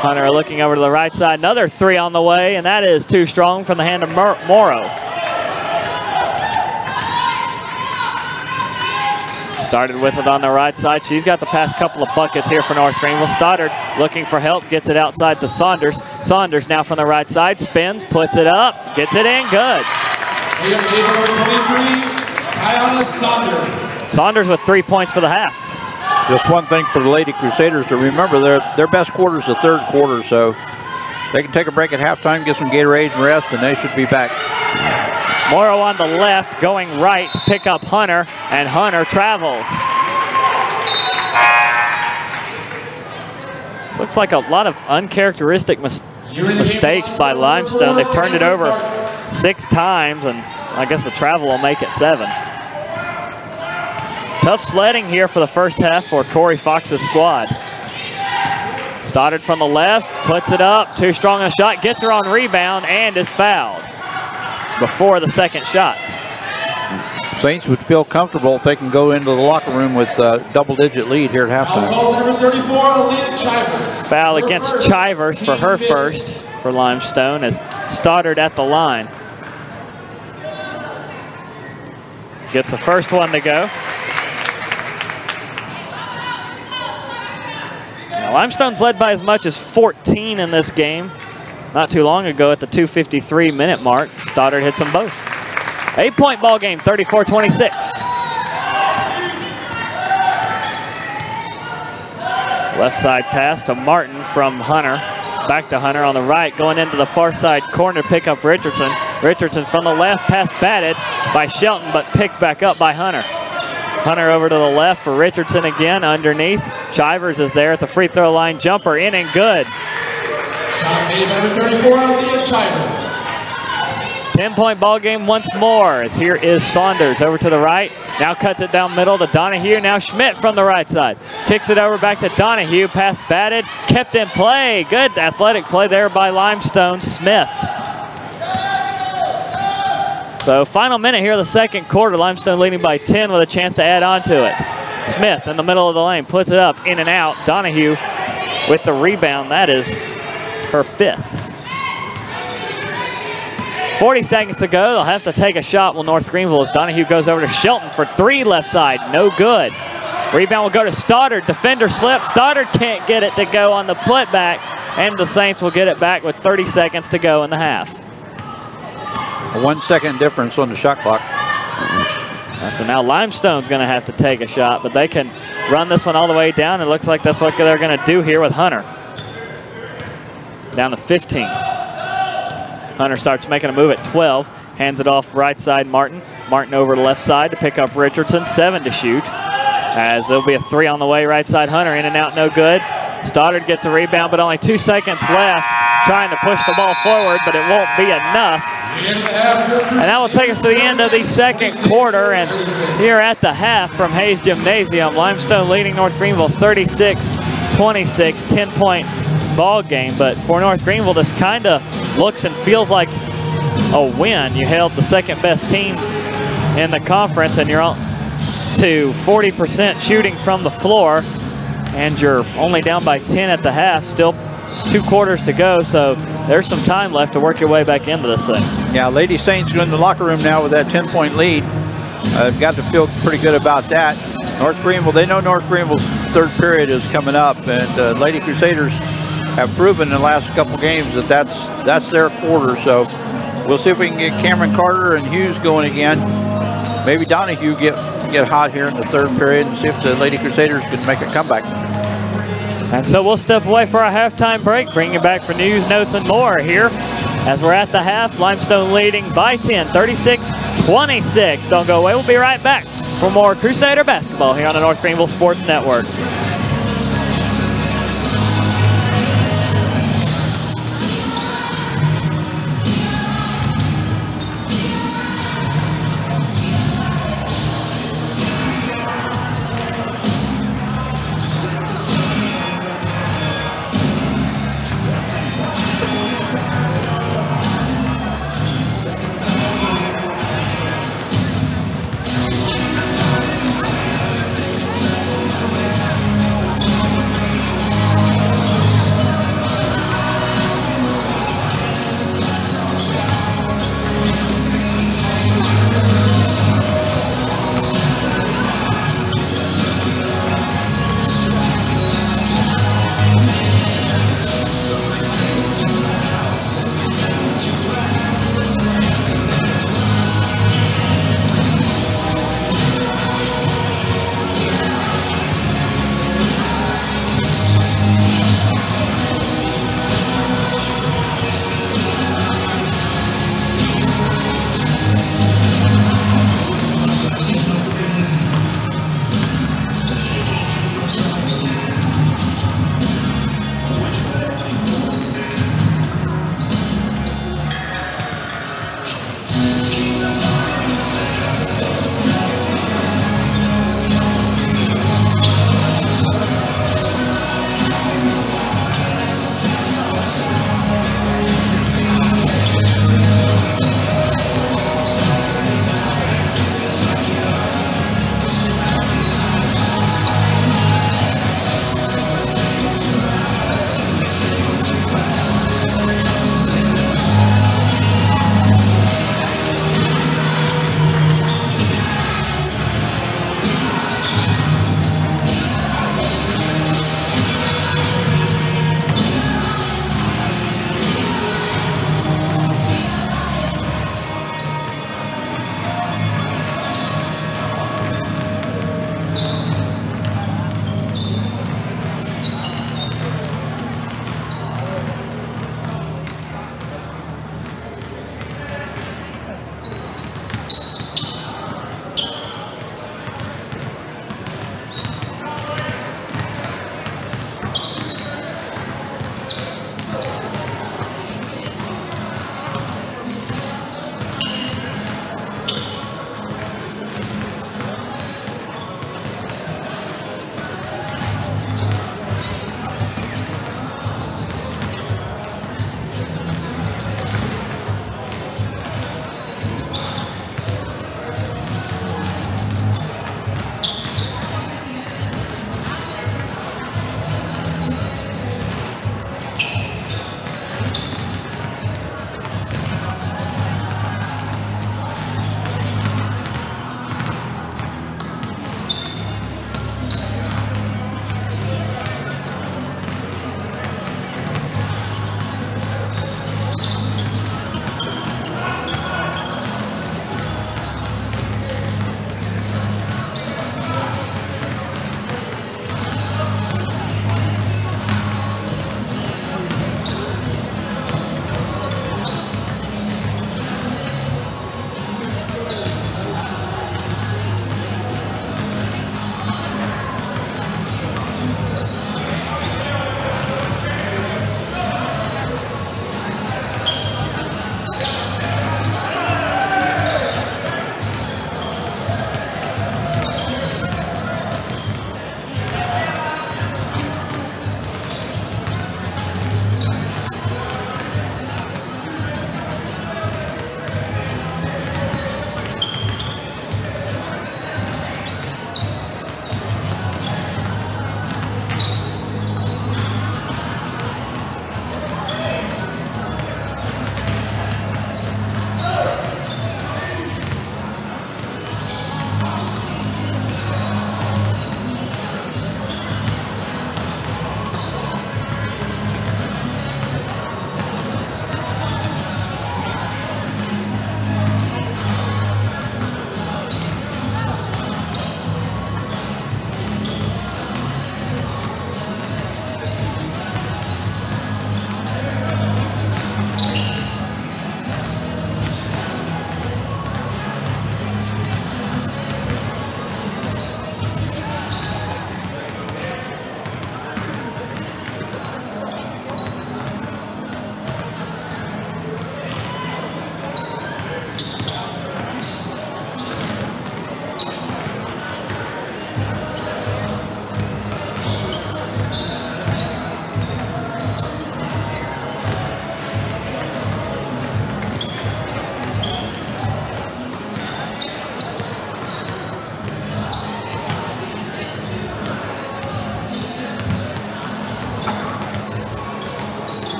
Hunter looking over to the right side, another 3 on the way, and that is too strong from the hand of Morrow. Started with it on the right side. She's got the past couple of buckets here for North Greenville. Stoddard looking for help, gets it outside to Saunders. Saunders now from the right side, spins, puts it up, gets it in, good. Number 23, Tiana Saunders. Saunders with 3 points for the half. Just one thing for the Lady Crusaders to remember, their best quarter is the third quarter, so they can take a break at halftime, get some Gatorade and rest, and they should be back. Morrow on the left, going right to pick up Hunter, and Hunter travels. This looks like a lot of uncharacteristic mistakes by Limestone. They've turned it over 6 times, and I guess the travel will make it 7. Tough sledding here for the first half for Corey Fox's squad. Stoddard from the left, puts it up, too strong a shot, gets her on rebound, and is fouled before the second shot. Saints would feel comfortable if they can go into the locker room with a double-digit lead here at halftime. Number 34, Aaliyah Chivers. Foul against Chivers for her first for Limestone as Stoddard at the line. Gets the first one to go. Now, Limestone's led by as much as 14 in this game. Not too long ago at the 2:53-minute mark, Stoddard hits them both. 8-point ball game, 34-26. Left side pass to Martin from Hunter. Back to Hunter on the right, going into the far side corner to pick up Richardson. Richardson from the left, pass batted by Shelton, but picked back up by Hunter. Hunter over to the left for Richardson again, underneath. Chivers is there at the free throw line, jumper in and good. Shot made, number 34, Aaliyah Chivers. 34 10-point ball game once more, as here is Saunders over to the right. Now cuts it down middle to Donahue. Now Schmidt from the right side. Kicks it over back to Donahue. Pass batted, kept in play. Good athletic play there by Limestone Smith. So final minute here of the second quarter. Limestone leading by 10 with a chance to add on to it. Smith in the middle of the lane, puts it up, in and out. Donahue with the rebound. That is her 5th. 40 seconds to go. They'll have to take a shot. Well, North Greenville, as Donahue goes over to Shelton for 3 left side. No good. Rebound will go to Stoddard. Defender slips. Stoddard can't get it to go on the putback, and the Saints will get it back with 30 seconds to go in the half. A 1 second difference on the shot clock. So now Limestone's going to have to take a shot, but they can run this one all the way down. It looks like that's what they're going to do here with Hunter. Down to 15. Hunter starts making a move at 12. Hands it off right side Martin. Martin over to left side to pick up Richardson. 7 to shoot. As there'll be a 3 on the way right side. Hunter in and out, no good. Stoddard gets a rebound, but only 2 seconds left. Trying to push the ball forward, but it won't be enough. And that will take us to the end of the second quarter. And here at the half from Hayes Gymnasium, Limestone leading North Greenville 36-26, 10-point ball game. But for North Greenville, this kind of looks and feels like a win. You held the second best team in the conference, and you're on to 40% shooting from the floor, and you're only down by 10 at the half. Still 2 quarters to go, so there's some time left to work your way back into this thing. Yeah, Lady Saints go in the locker room now with that 10-point lead. They've got to feel pretty good about that. North Greenville, they know North Greenville's 3rd period is coming up, and Lady Crusaders have proven in the last couple games that that's their quarter. So we'll see if we can get Cameron Carter and Hughes going again. Maybe Donahue get hot here in the 3rd period and see if the Lady Crusaders can make a comeback. And so we'll step away for our halftime break, bring you back for news, notes, and more here as we're at the half. Limestone leading by 10, 36-26. Don't go away. We'll be right back for more Crusader basketball here on the North Greenville Sports Network.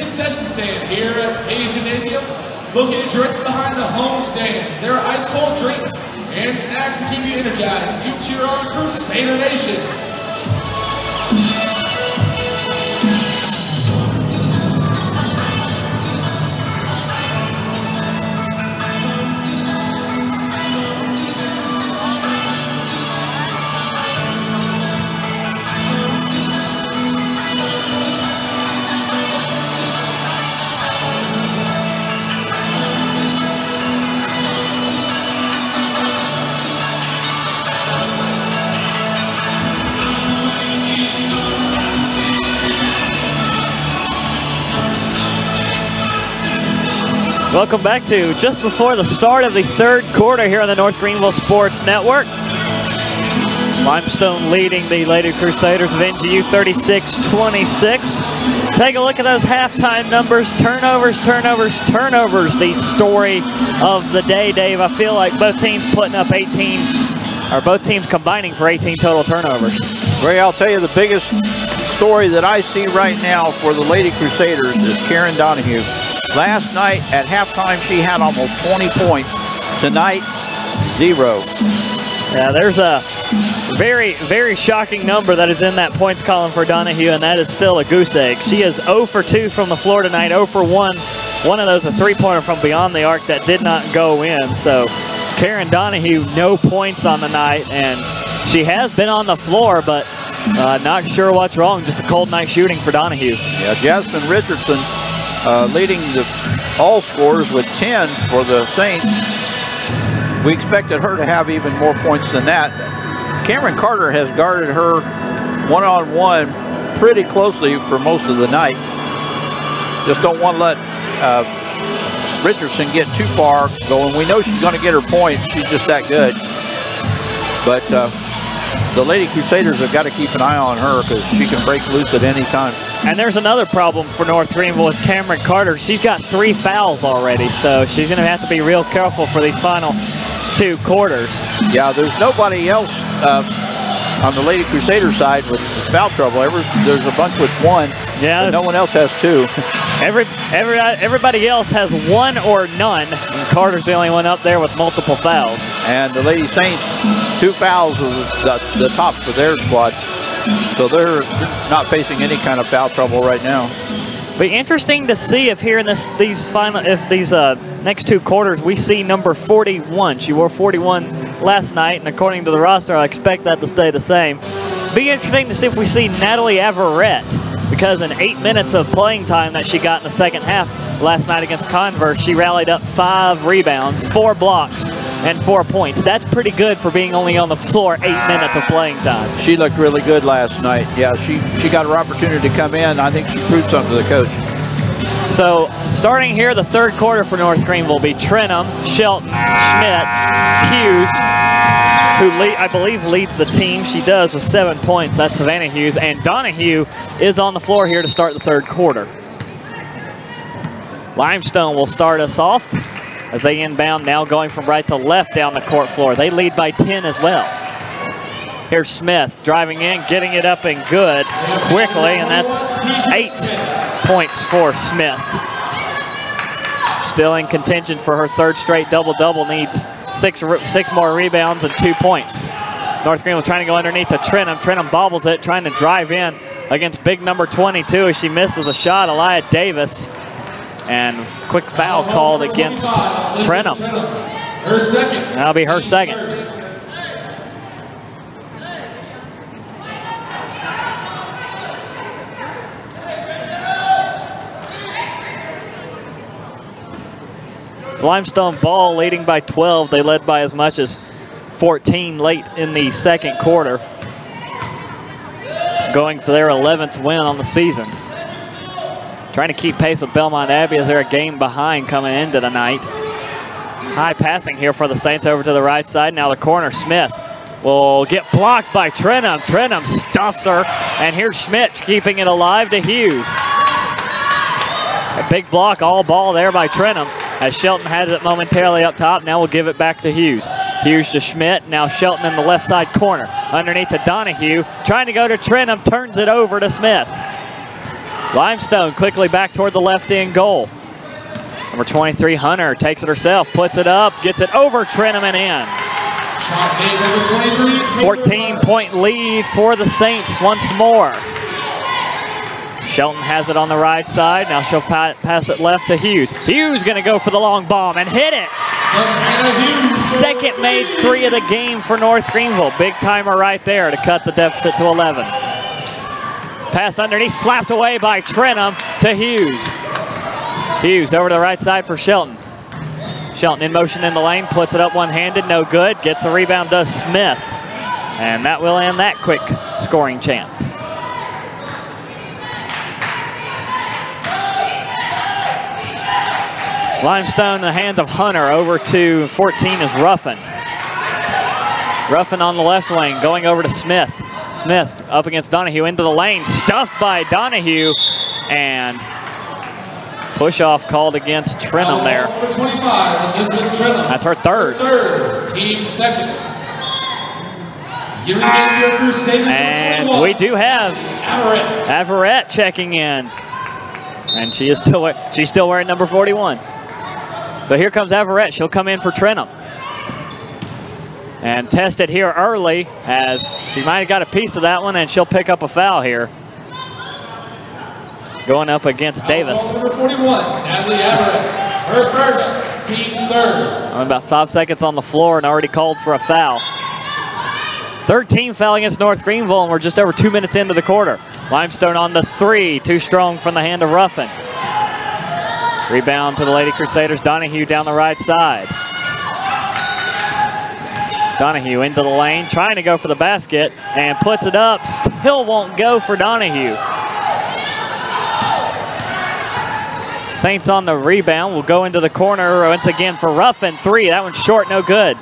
concession stand here at Hayes Gymnasium, located directly behind the home stands. There are ice cold drinks and snacks to keep you energized as you cheer on Crusader Nation. Welcome back to just before the start of the third quarter here on the North Greenville Sports Network. Limestone leading the Lady Crusaders of NGU 36-26. Take a look at those halftime numbers. Turnovers, turnovers, turnovers. The story of the day, Dave. I feel like both teams putting up 18, or both teams combining for 18 total turnovers. Ray, I'll tell you the biggest story that I see right now for the Lady Crusaders is Karen Donahue. Last night at halftime, she had almost 20 points. Tonight, 0. Yeah, there's a very, very shocking number that is in that points column for Donahue, and that is still a goose egg. She is 0 for 2 from the floor tonight, 0 for 1. One of those a three-pointer from beyond the arc that did not go in. So Karen Donahue, no points on the night, and she has been on the floor, but not sure what's wrong. Just a cold night shooting for Donahue. Yeah, Jasmine Richardson leading the all scorers with 10 for the Saints. We expected her to have even more points than that. Cameron Carter has guarded her one-on-one pretty closely for most of the night. Just don't want to let Richardson get too far going. We know she's going to get her points. She's just that good. But the Lady Crusaders have got to keep an eye on her because she can break loose at any time. And there's another problem for North Greenville with Cameron Carter. She's got 3 fouls already, so she's going to have to be real careful for these final 2 quarters. Yeah, there's nobody else on the Lady Crusader side with foul trouble. There's a bunch with 1, but no one else has 2. Everybody else has 1 or none, and Carter's the only one up there with multiple fouls. And the Lady Saints, 2 fouls is the top for their squad. So they're not facing any kind of foul trouble right now. Be interesting to see if here in these next 2 quarters we see number 41. She wore 41 last night, and according to the roster, I expect that to stay the same. Be interesting to see if we see Natalie Averette, because in 8 minutes of playing time that she got in the second half last night against Converse, she rallied up 5 rebounds, 4 blocks, and 4 points. That's pretty good for being only on the floor 8 minutes of playing time. She looked really good last night. Yeah, she got her opportunity to come in. I think she proved something to the coach. So starting here, the third quarter for North Greenville will be Trenum, Shelton, Schmidt, Hughes, who I believe leads the team. She does with 7 points. That's Savannah Hughes. And Donahue is on the floor here to start the third quarter. Limestone will start us off as they inbound, now going from right to left down the court floor. They lead by 10 as well. Here's Smith driving in, getting it up and good quickly, and that's 8 points for Smith. Still in contention for her 3rd straight double-double, needs 6 more rebounds and 2 points. North Greenville trying to go underneath to Trenum. Trenum bobbles it, trying to drive in against big number 22 as she misses a shot, Elia Davis. And quick foul called against Trenum. Her second. That'll be her second. So Limestone ball leading by 12. They led by as much as 14 late in the second quarter, going for their 11th win on the season. Trying to keep pace with Belmont Abbey as they're a game behind coming into the night. High passing here for the Saints over to the right side. Now the corner, Smith will get blocked by Trenum. Trenum stuffs her, and here's Schmidt keeping it alive to Hughes. A big block, all ball there by Trenum as Shelton has it momentarily up top. Now we'll give it back to Hughes. Hughes to Schmidt, now Shelton in the left side corner. Underneath to Donahue, trying to go to Trenum, turns it over to Smith. Limestone quickly back toward the left end goal. Number 23, Hunter, takes it herself, puts it up, gets it over Trenham and in. Shot made, number 23. 14-point lead for the Saints once more. Shelton has it on the right side. Now she'll pass it left to Hughes. Hughes gonna go for the long bomb and hit it. Second made 3 of the game for North Greenville. Big timer right there to cut the deficit to 11. Pass underneath, slapped away by Trenham to Hughes. Hughes over to the right side for Shelton. Shelton in motion in the lane, puts it up one-handed, no good. Gets the rebound, does Smith. And that will end that quick scoring chance. Limestone in the hands of Hunter. Over to 14 is Ruffin. Ruffin on the left wing, going over to Smith. Smith up against Donahue, into the lane, stuffed by Donahue, and push-off called against Trenham there. Number 25, Elizabeth Trenham. That's her third. Third, team second. Here again, your Crusaders. And we do have Averett checking in. And she's still wearing number 41. So here comes Averett. She'll come in for Trenham. And test it here early, as she might have got a piece of that one, and she'll pick up a foul here. Going up against Davis. Number 41, Natalie Averett. Her first, team third. About 5 seconds on the floor and already called for a foul. Third team foul against North Greenville, and we're just over 2 minutes into the quarter. Limestone on the 3, too strong from the hand of Ruffin. Rebound to the Lady Crusaders. Donahue down the right side. Donahue into the lane, trying to go for the basket, and puts it up. Still won't go for Donahue. Saints on the rebound will go into the corner once again for Ruffin. 3, that one's short, no good.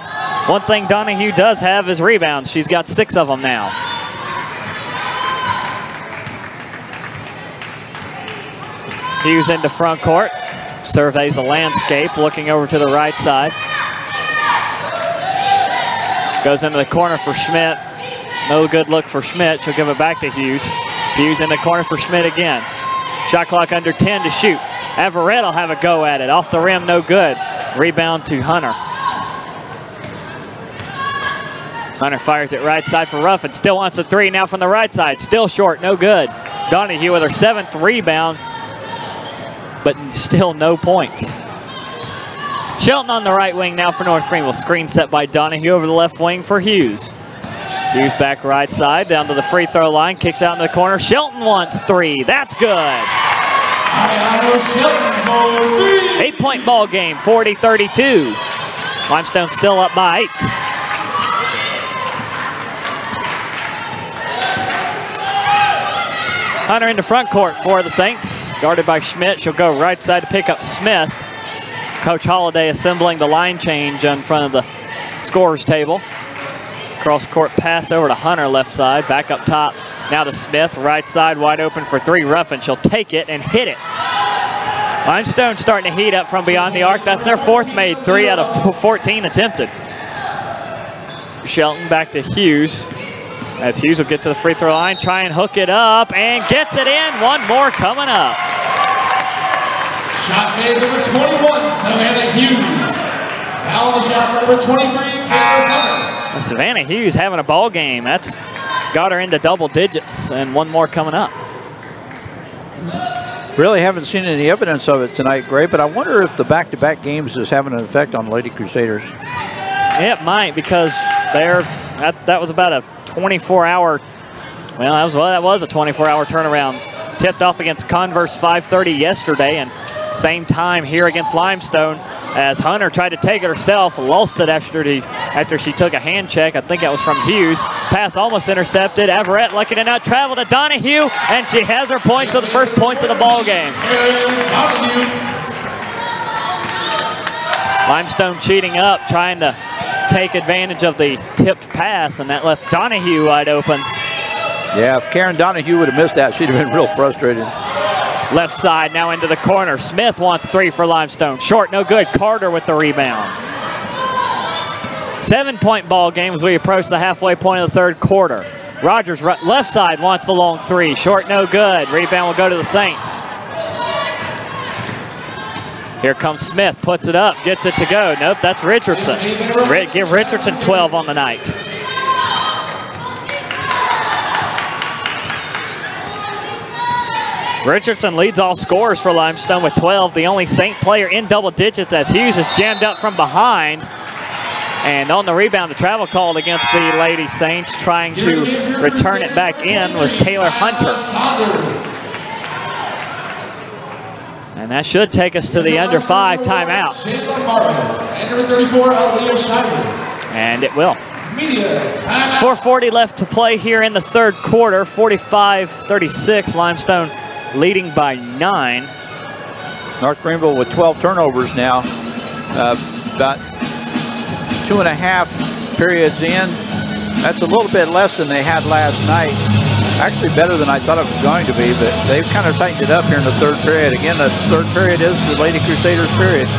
One thing Donahue does have is rebounds. She's got 6 of them now. Hughes into front court, surveys the landscape, looking over to the right side. Goes into the corner for Schmidt. No good look for Schmidt. She'll give it back to Hughes. Hughes in the corner for Schmidt again. Shot clock under 10 to shoot. Averett will have a go at it. Off the rim, no good. Rebound to Hunter. Hunter fires it right side for Ruffin. Still wants the 3 now from the right side. Still short, no good. Donahue with her 7th rebound, but still no points. Shelton on the right wing now for North Greenville. Screen set by Donahue over the left wing for Hughes. Hughes back right side, down to the free throw line, kicks out in the corner. Shelton wants 3, that's good. 8-point ball game, 40-32. Limestone still up by 8. Hunter into front court for the Saints, guarded by Schmidt. She'll go right side to pick up Smith. Coach Holliday assembling the line change in front of the scorer's table. Cross court pass over to Hunter left side, back up top. Now to Smith, right side wide open for 3. Ruffin, she'll take it and hit it. Limestone starting to heat up from beyond the arc. That's their 4th made 3 out of 14 attempted. Shelton back to Hughes, as Hughes will get to the free throw line, try and hook it up, and gets it in. One more coming up. Shot made, number 21, Savannah Hughes. Foul on the shot, number 23, Taylor Hunter. Savannah Hughes having a ball game. That's got her into double digits, and one more coming up. Really haven't seen any evidence of it tonight, Gray, but I wonder if the back-to-back games is having an effect on Lady Crusaders. It might, because that was about a 24-hour, well, that was a 24-hour turnaround. Tipped off against Converse 5:30 yesterday, and same time here against Limestone, as Hunter tried to take it herself, lost it after she took a hand check. I think that was from Hughes. Pass almost intercepted. Averett lucky to not travel to Donahue, and she has her points, so the first points of the ball game. Limestone cheating up, trying to take advantage of the tipped pass, and that left Donahue wide open. Yeah, if Karen Donahue would have missed that, she'd have been real frustrated. Left side now into the corner. Smith wants 3 for Limestone. Short, no good. Carter with the rebound. 7-point ball game as we approach the halfway point of the 3rd quarter. Rogers left side wants a long three. Short, no good. Rebound will go to the Saints. Here comes Smith, puts it up, gets it to go. Nope, that's Richardson. Give Richardson 12 on the night. Richardson leads all scorers for Limestone with 12. The only Saint player in double digits as Hughes is jammed up from behind. And on the rebound, the travel called against the Lady Saints, trying to return it back in was Taylor Hunter. And that should take us to the under 5 timeout. And it will. 4:40 left to play here in the third quarter. 45-36, Limestone leading by 9. North Greenville with 12 turnovers now. About 2.5 periods in. That's a little bit less than they had last night. Actually better than I thought it was going to be, but they've kind of tightened it up here in the third period. Again, the third period is the Lady Crusaders period.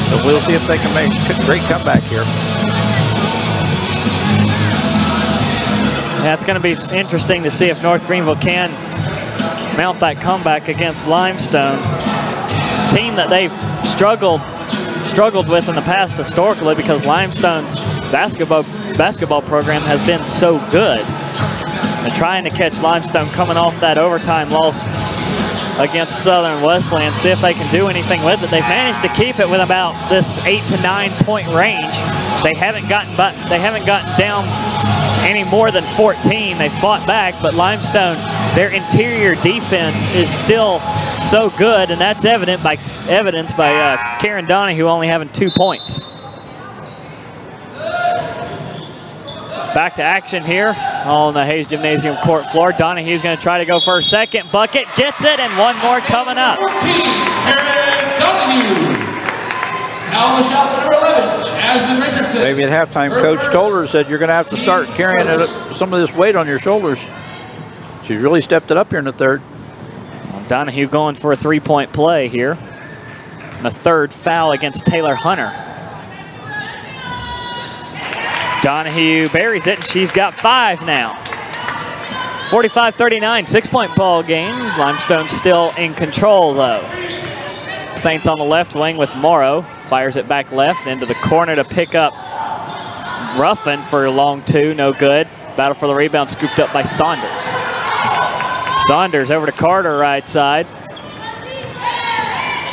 So we'll see if they can make a great comeback here. Yeah, it's going to be interesting to see if North Greenville can mount that comeback against Limestone. Team that they've struggled with in the past historically because Limestone's basketball program has been so good. And trying to catch Limestone coming off that overtime loss against Southern Wesleyan, see if they can do anything with it. They've managed to keep it with about this 8 to 9 point range. They haven't gotten down any more than 14. They fought back, but Limestone, their interior defense is still so good, and that's evidenced by Karen Donahue only having 2 points. Back to action here on the Hayes Gymnasium court floor. Donahue's going to try to go for a second bucket, gets it, and one more coming up. 14, Karen Donahue. Now on the shot, number 11, Jasmine Richardson. Maybe at halftime, Coach told her, said, you're going to have to start carrying some of this weight on your shoulders. She's really stepped it up here in the third. Well, Donahue going for a three-point play here. And a third foul against Taylor Hunter. Donahue buries it, and she's got 5 now. 45-39, 6-point ball game. Limestone still in control, though. Saints on the left wing with Morrow. Fires it back left into the corner to pick up Ruffin for a long 2, no good. Battle for the rebound scooped up by Saunders. Saunders over to Carter right side.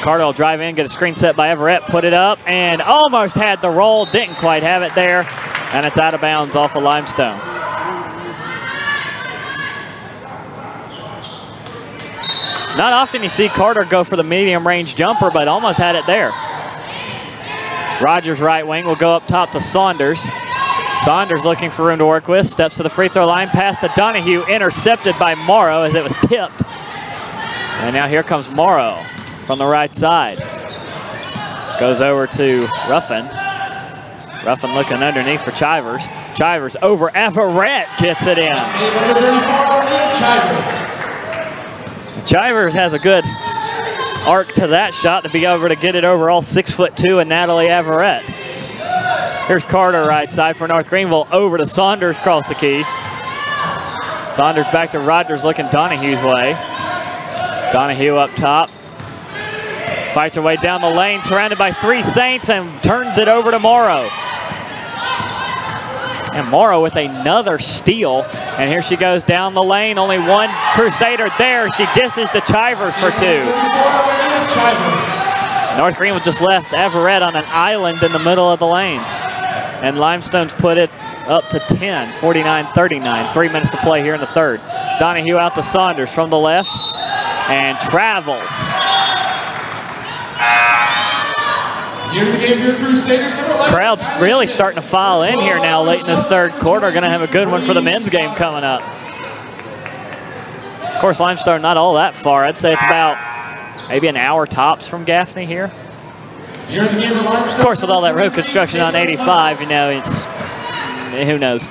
Carter will drive in, get a screen set by Everett, put it up, and almost had the roll, didn't quite have it there. And it's out of bounds off of Limestone. Not often you see Carter go for the medium range jumper, but almost had it there. Rogers right wing will go up top to Saunders. Saunders looking for room to work with. Steps to the free throw line, pass to Donahue, intercepted by Morrow as it was tipped. And now here comes Morrow from the right side. Goes over to Ruffin. Ruffin looking underneath for Chivers. Chivers over Everett, gets it in. Chivers has a good arc to that shot to be able to get it over all 6'2" and Natalie Everett. Here's Carter right side for North Greenville, over to Saunders across the key. Saunders back to Rogers looking Donahue's way. Donahue up top. Fights her way down the lane, surrounded by 3 Saints, and turns it over to Morrow. And Morrow with another steal. And here she goes down the lane. Only one Crusader there. She dishes to Chivers for 2. North Greenville just left Everett on an island in the middle of the lane. And Limestone's put it up to 10, 49-39. 3 minutes to play here in the third. Donahue out to Saunders from the left. And travels. Here in the game, your Crusaders, number 11. Crowd's really starting to file in here now late in this third quarter. Going to have a good one for the men's game coming up. Of course, Limestone not all that far. I'd say it's about maybe an hour tops from Gaffney here. Here in the game, of course, with all that road construction on 85, you know, it's, who knows.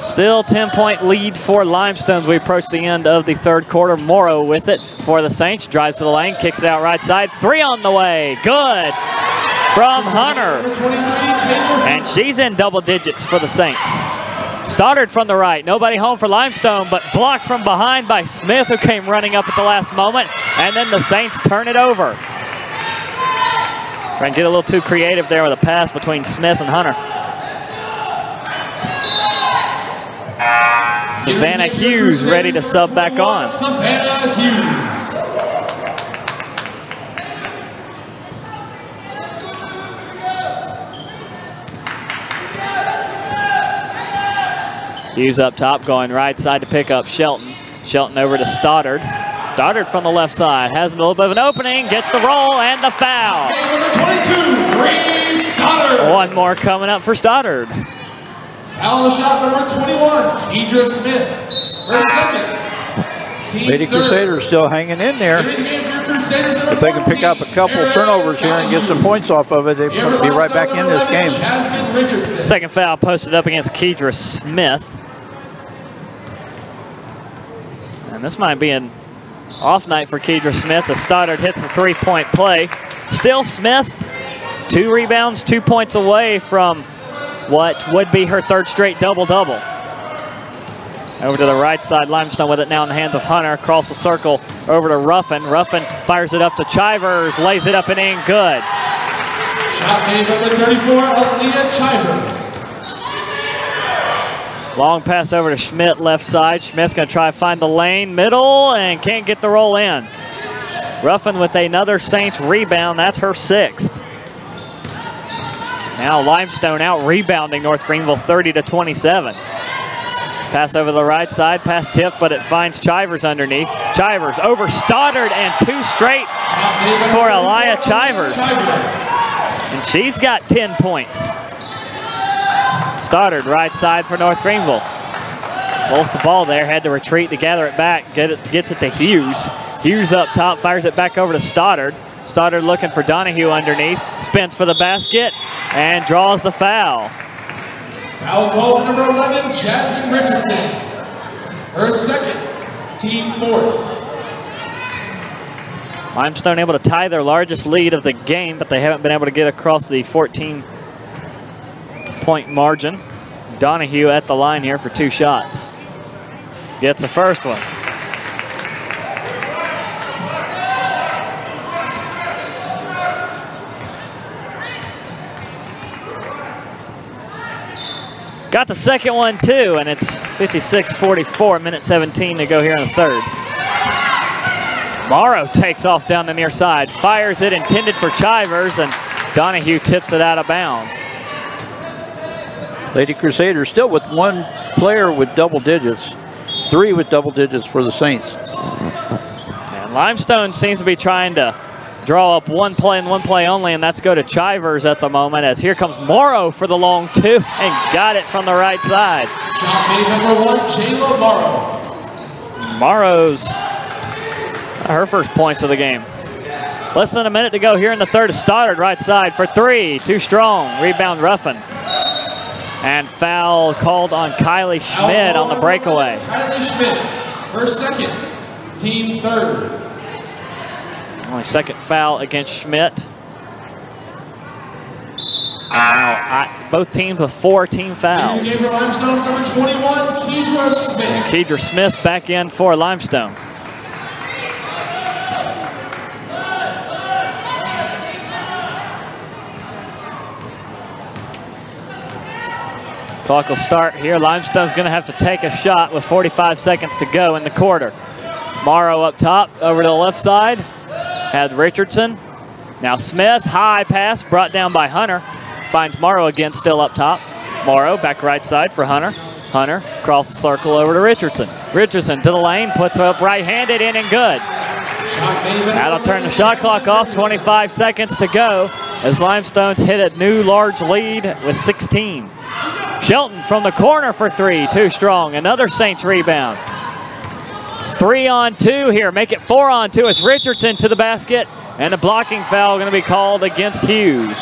Still 10-point lead for Limestone as we approach the end of the third quarter. Morrow with it for the Saints. Drives to the lane, kicks it out right side. 3 on the way. Good. from Hunter. And she's in double digits for the Saints. Stoddard from the right, nobody home for Limestone, but blocked from behind by Smith, who came running up at the last moment, and then the Saints turn it over. Trying to get a little too creative there with a pass between Smith and Hunter. Savannah Hughes ready to sub back on. Savannah Hughes. Hughes up top, going right side to pick up Shelton. Shelton over to Stoddard. Stoddard from the left side has a little bit of an opening, gets the roll and the foul. Number 22, Bree Stoddard. One more coming up for Stoddard. Foul shot number 21, Kedra Smith. Her second. Lady Crusaders still hanging in there. If they can pick up a couple turnovers here and get some points off of it, they'll be right back in this game. Second foul posted up against Kedra Smith. And this might be an off night for Kedra Smith as Stoddard hits a three-point play. Still Smith, 2 rebounds, 2 points away from what would be her third straight double-double. Over to the right side, Limestone with it now in the hands of Hunter. Across the circle, over to Ruffin. Ruffin fires it up to Chivers, lays it up and in, good. Shot made number 34, Aaliyah Chivers. Long pass over to Schmidt, left side. Schmidt's gonna try to find the lane, middle, and can't get the roll in. Ruffin with another Saints rebound, that's her 6th. Now Limestone out rebounding North Greenville 30-27. Pass over the right side, pass tipped, but it finds Chivers underneath. Chivers over Stoddard and 2 straight for Aaliyah Chivers. And she's got 10 points. Stoddard right side for North Greenville. Pulls the ball there, had to retreat to gather it back, gets it to Hughes. Hughes up top, fires it back over to Stoddard. Stoddard looking for Donahue underneath, spins for the basket, and draws the foul. Foul call number 11, Jasmine Richardson. Her second, team 4th. Limestone able to tie their largest lead of the game, but they haven't been able to get across the 14-point margin. Donahue at the line here for 2 shots. Gets the first one. Got the second one too, and it's 56-44, minute 17 to go here in the third. Morrow takes off down the near side, fires it, intended for Chivers, and Donahue tips it out of bounds. Lady Crusaders still with 1 player with double digits, 3 with double digits for the Saints. And Limestone seems to be trying to draw up 1 play and 1 play only, and that's go to Chivers at the moment, as here comes Morrow for the long 2 and got it from the right side. Shot made number 1, Jayla Morrow. Morrow's her first points of the game. Less than a minute to go here in the third. Stoddard right side for 3, too strong. Rebound Ruffin. And foul called on Kylie Schmidt on the breakaway. Kylie Schmidt, her second, team 3rd. Only second foul against Schmidt. And now both teams with 4 team fouls. And Limestone's number 21, Kedra Smith. And Kedra Smith's back in for Limestone. Clock will start here. Limestone's going to have to take a shot with 45 seconds to go in the quarter. Morrow up top, over to the left side. Had Richardson. Now Smith, high pass, brought down by Hunter. Finds Morrow again, still up top. Morrow, back right side for Hunter. Hunter, across the circle over to Richardson. Richardson to the lane, puts her up right-handed, in and good. That'll turn the shot clock off, 25 seconds to go, as Limestone's hit a new large lead with 16. Shelton from the corner for 3, too strong. Another Saints rebound. 3 on 2 here, make it 4 on 2 as Richardson to the basket, and a blocking foul going to be called against Hughes.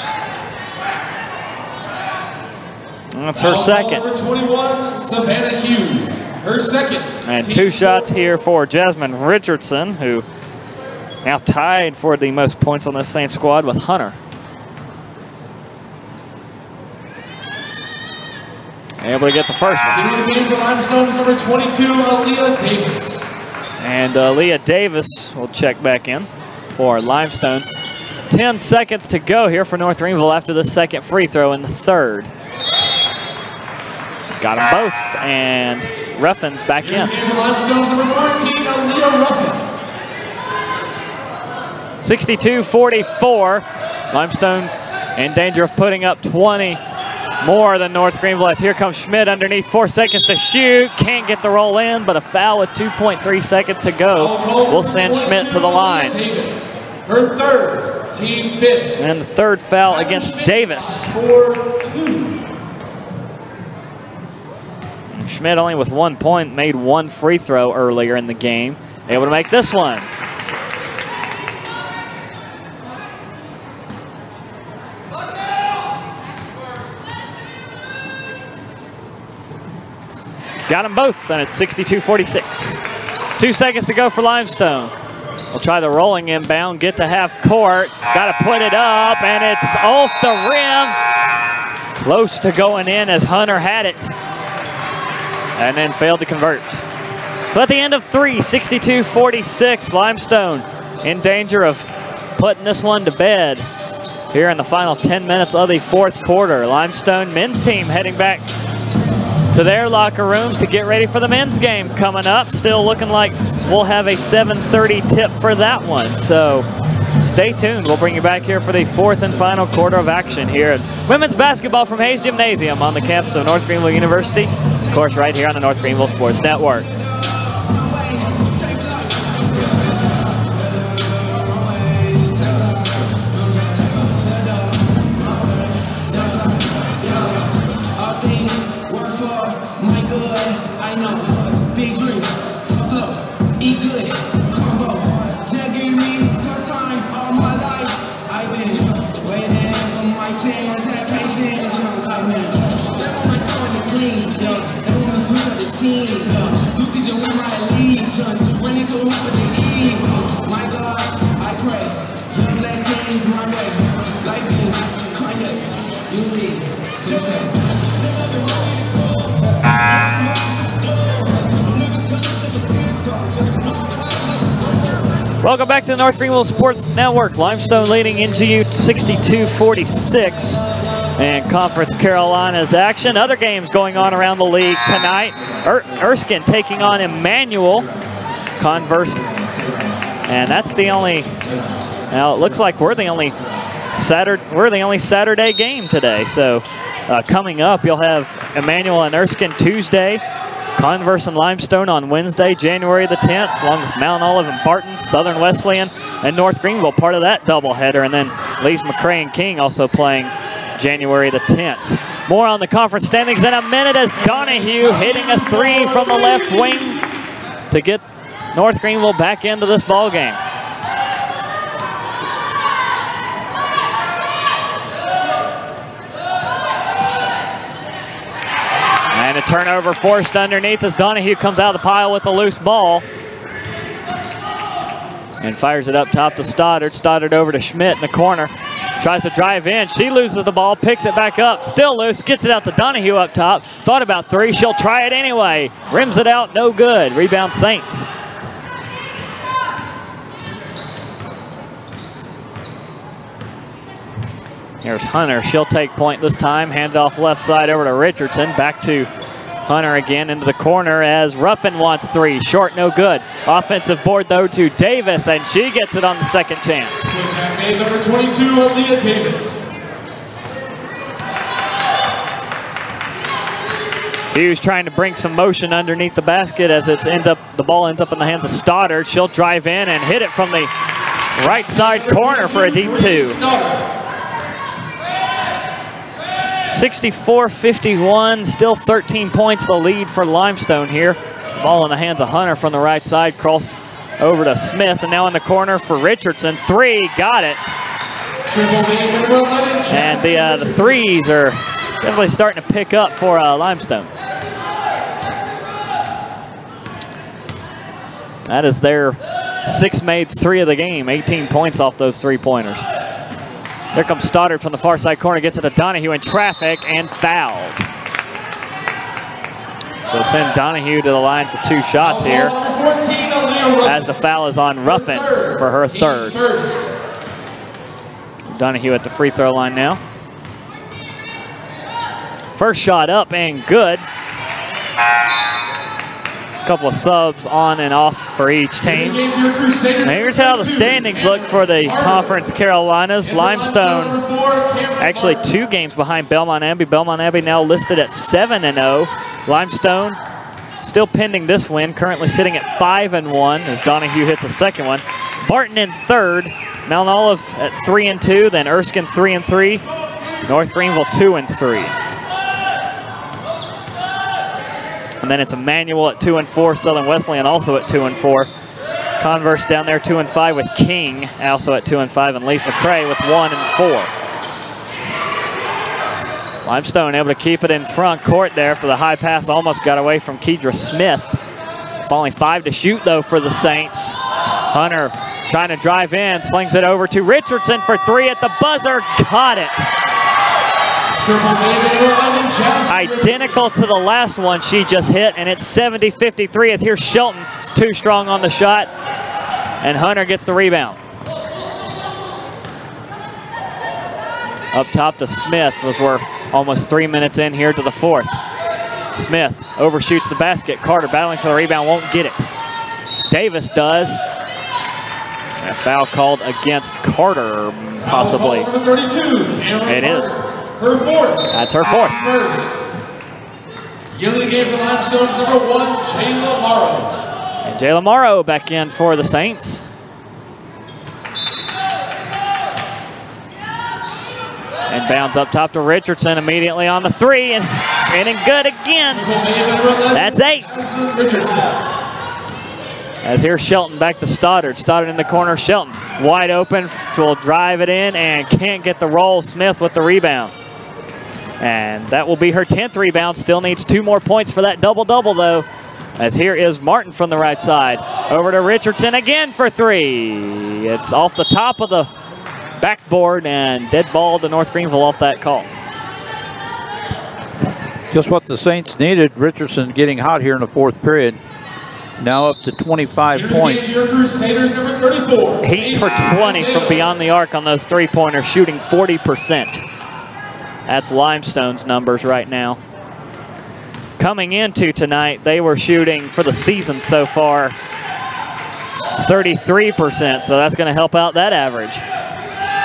That's her second. Number 21, Savannah Hughes, her second. And 2 shots here for Jasmine Richardson, who now tied for the most points on this Saints squad with Hunter. able to get the first one. Getting the game for Limestone is number 22, Aaliyah Davis. And Aaliyah Davis will check back in for Limestone. 10 seconds to go here for North Greenville after the second free throw in the third. Got them both, and Ruffin's back in. Limestone's number 14, Aaliyah Ruffin. 62-44. Limestone in danger of putting up 20 more than North Greenville as here comes Schmidt underneath. 4 seconds to shoot. Can't get the roll in, but a foul with 2.3 seconds to go will send Schmidt to the line. Her third, team fifth. And the third foul against Davis. Schmidt only with 1 point, made one free throw earlier in the game. Able to make this one. Got them both, and it's 62-46. 2 seconds to go for Limestone. We'll try the rolling inbound, get to half court. Got to put it up, and it's off the rim. Close to going in as Hunter had it, and then failed to convert. So at the end of 3, 62-46, Limestone in danger of putting this one to bed here in the final 10 minutes of the fourth quarter. Limestone men's team heading back to their locker rooms to get ready for the men's game coming up. Still looking like we'll have a 7:30 tip for that one. So stay tuned. We'll bring you back here for the fourth and final quarter of action here at women's basketball from Hayes Gymnasium on the campus of North Greenville University. Of course, right here on the North Greenville Sports Network. Welcome back to the North Greenville Sports Network. Limestone leading NGU 62-46. And Conference Carolina's action. Other games going on around the league tonight. Erskine taking on Emmanuel. Converse. And that's the only, now it looks like we're the only Saturday game today. So coming up, you'll have Emmanuel and Erskine Tuesday. Converse and Limestone on Wednesday, January the 10th, along with Mount Olive and Barton, Southern Wesleyan, and North Greenville, part of that doubleheader. And then Lee's McRae and King also playing January the 10th. More on the conference standings in a minute as Donahue hitting a three from the left wing to get North Greenville back into this ball game. And a turnover forced underneath as Donahue comes out of the pile with a loose ball. And fires it up top to Stoddard. Stoddard over to Schmidt in the corner. Tries to drive in. She loses the ball, picks it back up. Still loose, gets it out to Donahue up top. Thought about three, she'll try it anyway. Rims it out, no good. Rebound Saints. Here's Hunter. She'll take point this time. Hand off left side over to Richardson. Back to Hunter again into the corner as Ruffin wants three. Short, no good. Offensive board, though, to Davis, and she gets it on the second chance. Number 22, Aaliyah Davis. Hughes trying to bring some motion underneath the basket as the ball ends up in the hands of Stoddard. She'll drive in and hit it from the right side corner for a deep two. 64-51, still 13 points the lead for Limestone here. Ball in the hands of Hunter from the right side, cross over to Smith, and now in the corner for Richardson. Three, got it. And the threes are definitely starting to pick up for Limestone. That is their sixth made three of the game, 18 points off those three-pointers. There comes Stoddard from the far side corner, gets it to Donahue in traffic and fouled. So send Donahue to the line for 2 shots here, as the foul is on Ruffin for her 3rd. Donahue at the free throw line now. First shot up and good. A couple of subs on and off for each team. Now here's how the standings look for the Conference Carolinas. Limestone actually 2 games behind Belmont Abbey. Belmont Abbey now listed at 7-0. Limestone still pending this win, currently sitting at 5-1 as Donahue hits a 2nd one. Barton in 3rd. Mount Olive at 3-2, then Erskine 3-3, North Greenville 2-3. And then it's Emmanuel at 2-4, Southern Wesleyan also at 2-4. Converse down there 2-5 with King also at 2-5, and Lees McCrae with 1-4. Limestone able to keep it in front court there after the high pass almost got away from Kedra Smith. Only 5 to shoot though for the Saints. Hunter trying to drive in, slings it over to Richardson for 3 at the buzzer, got it. Identical to the last one she just hit, and it's 70-53 as here's Shelton, too strong on the shot, and Hunter gets the rebound. Up top to Smith as we're almost 3 minutes in here to the 4th. Smith overshoots the basket. Carter battling for the rebound, won't get it. Davis does. And a foul called against Carter, possibly. It is. Her 4th. That's her 4th. First. Giving the game for Limestone's number 1, Jayla Morrow. And Jayla Morrow back in for the Saints. And bounds up top to Richardson immediately on the 3, and it's in and good again. That's 8. As here's Shelton back to Stoddard. Stoddard in the corner, Shelton wide open, will drive it in and can't get the roll. Smith with the rebound. And that will be her 10th rebound. Still needs 2 more points for that double-double though. As here is Martin from the right side. Over to Richardson again for 3. It's off the top of the backboard and dead ball to North Greenville off that call. Just what the Saints needed. Richardson getting hot here in the 4th period. Now up to 25 points. Crusaders number 34. Heat for 20 from beyond the arc on those 3-pointers, shooting 40%. That's Limestone's numbers right now. Coming into tonight, they were shooting for the season so far 33%, so that's going to help out that average.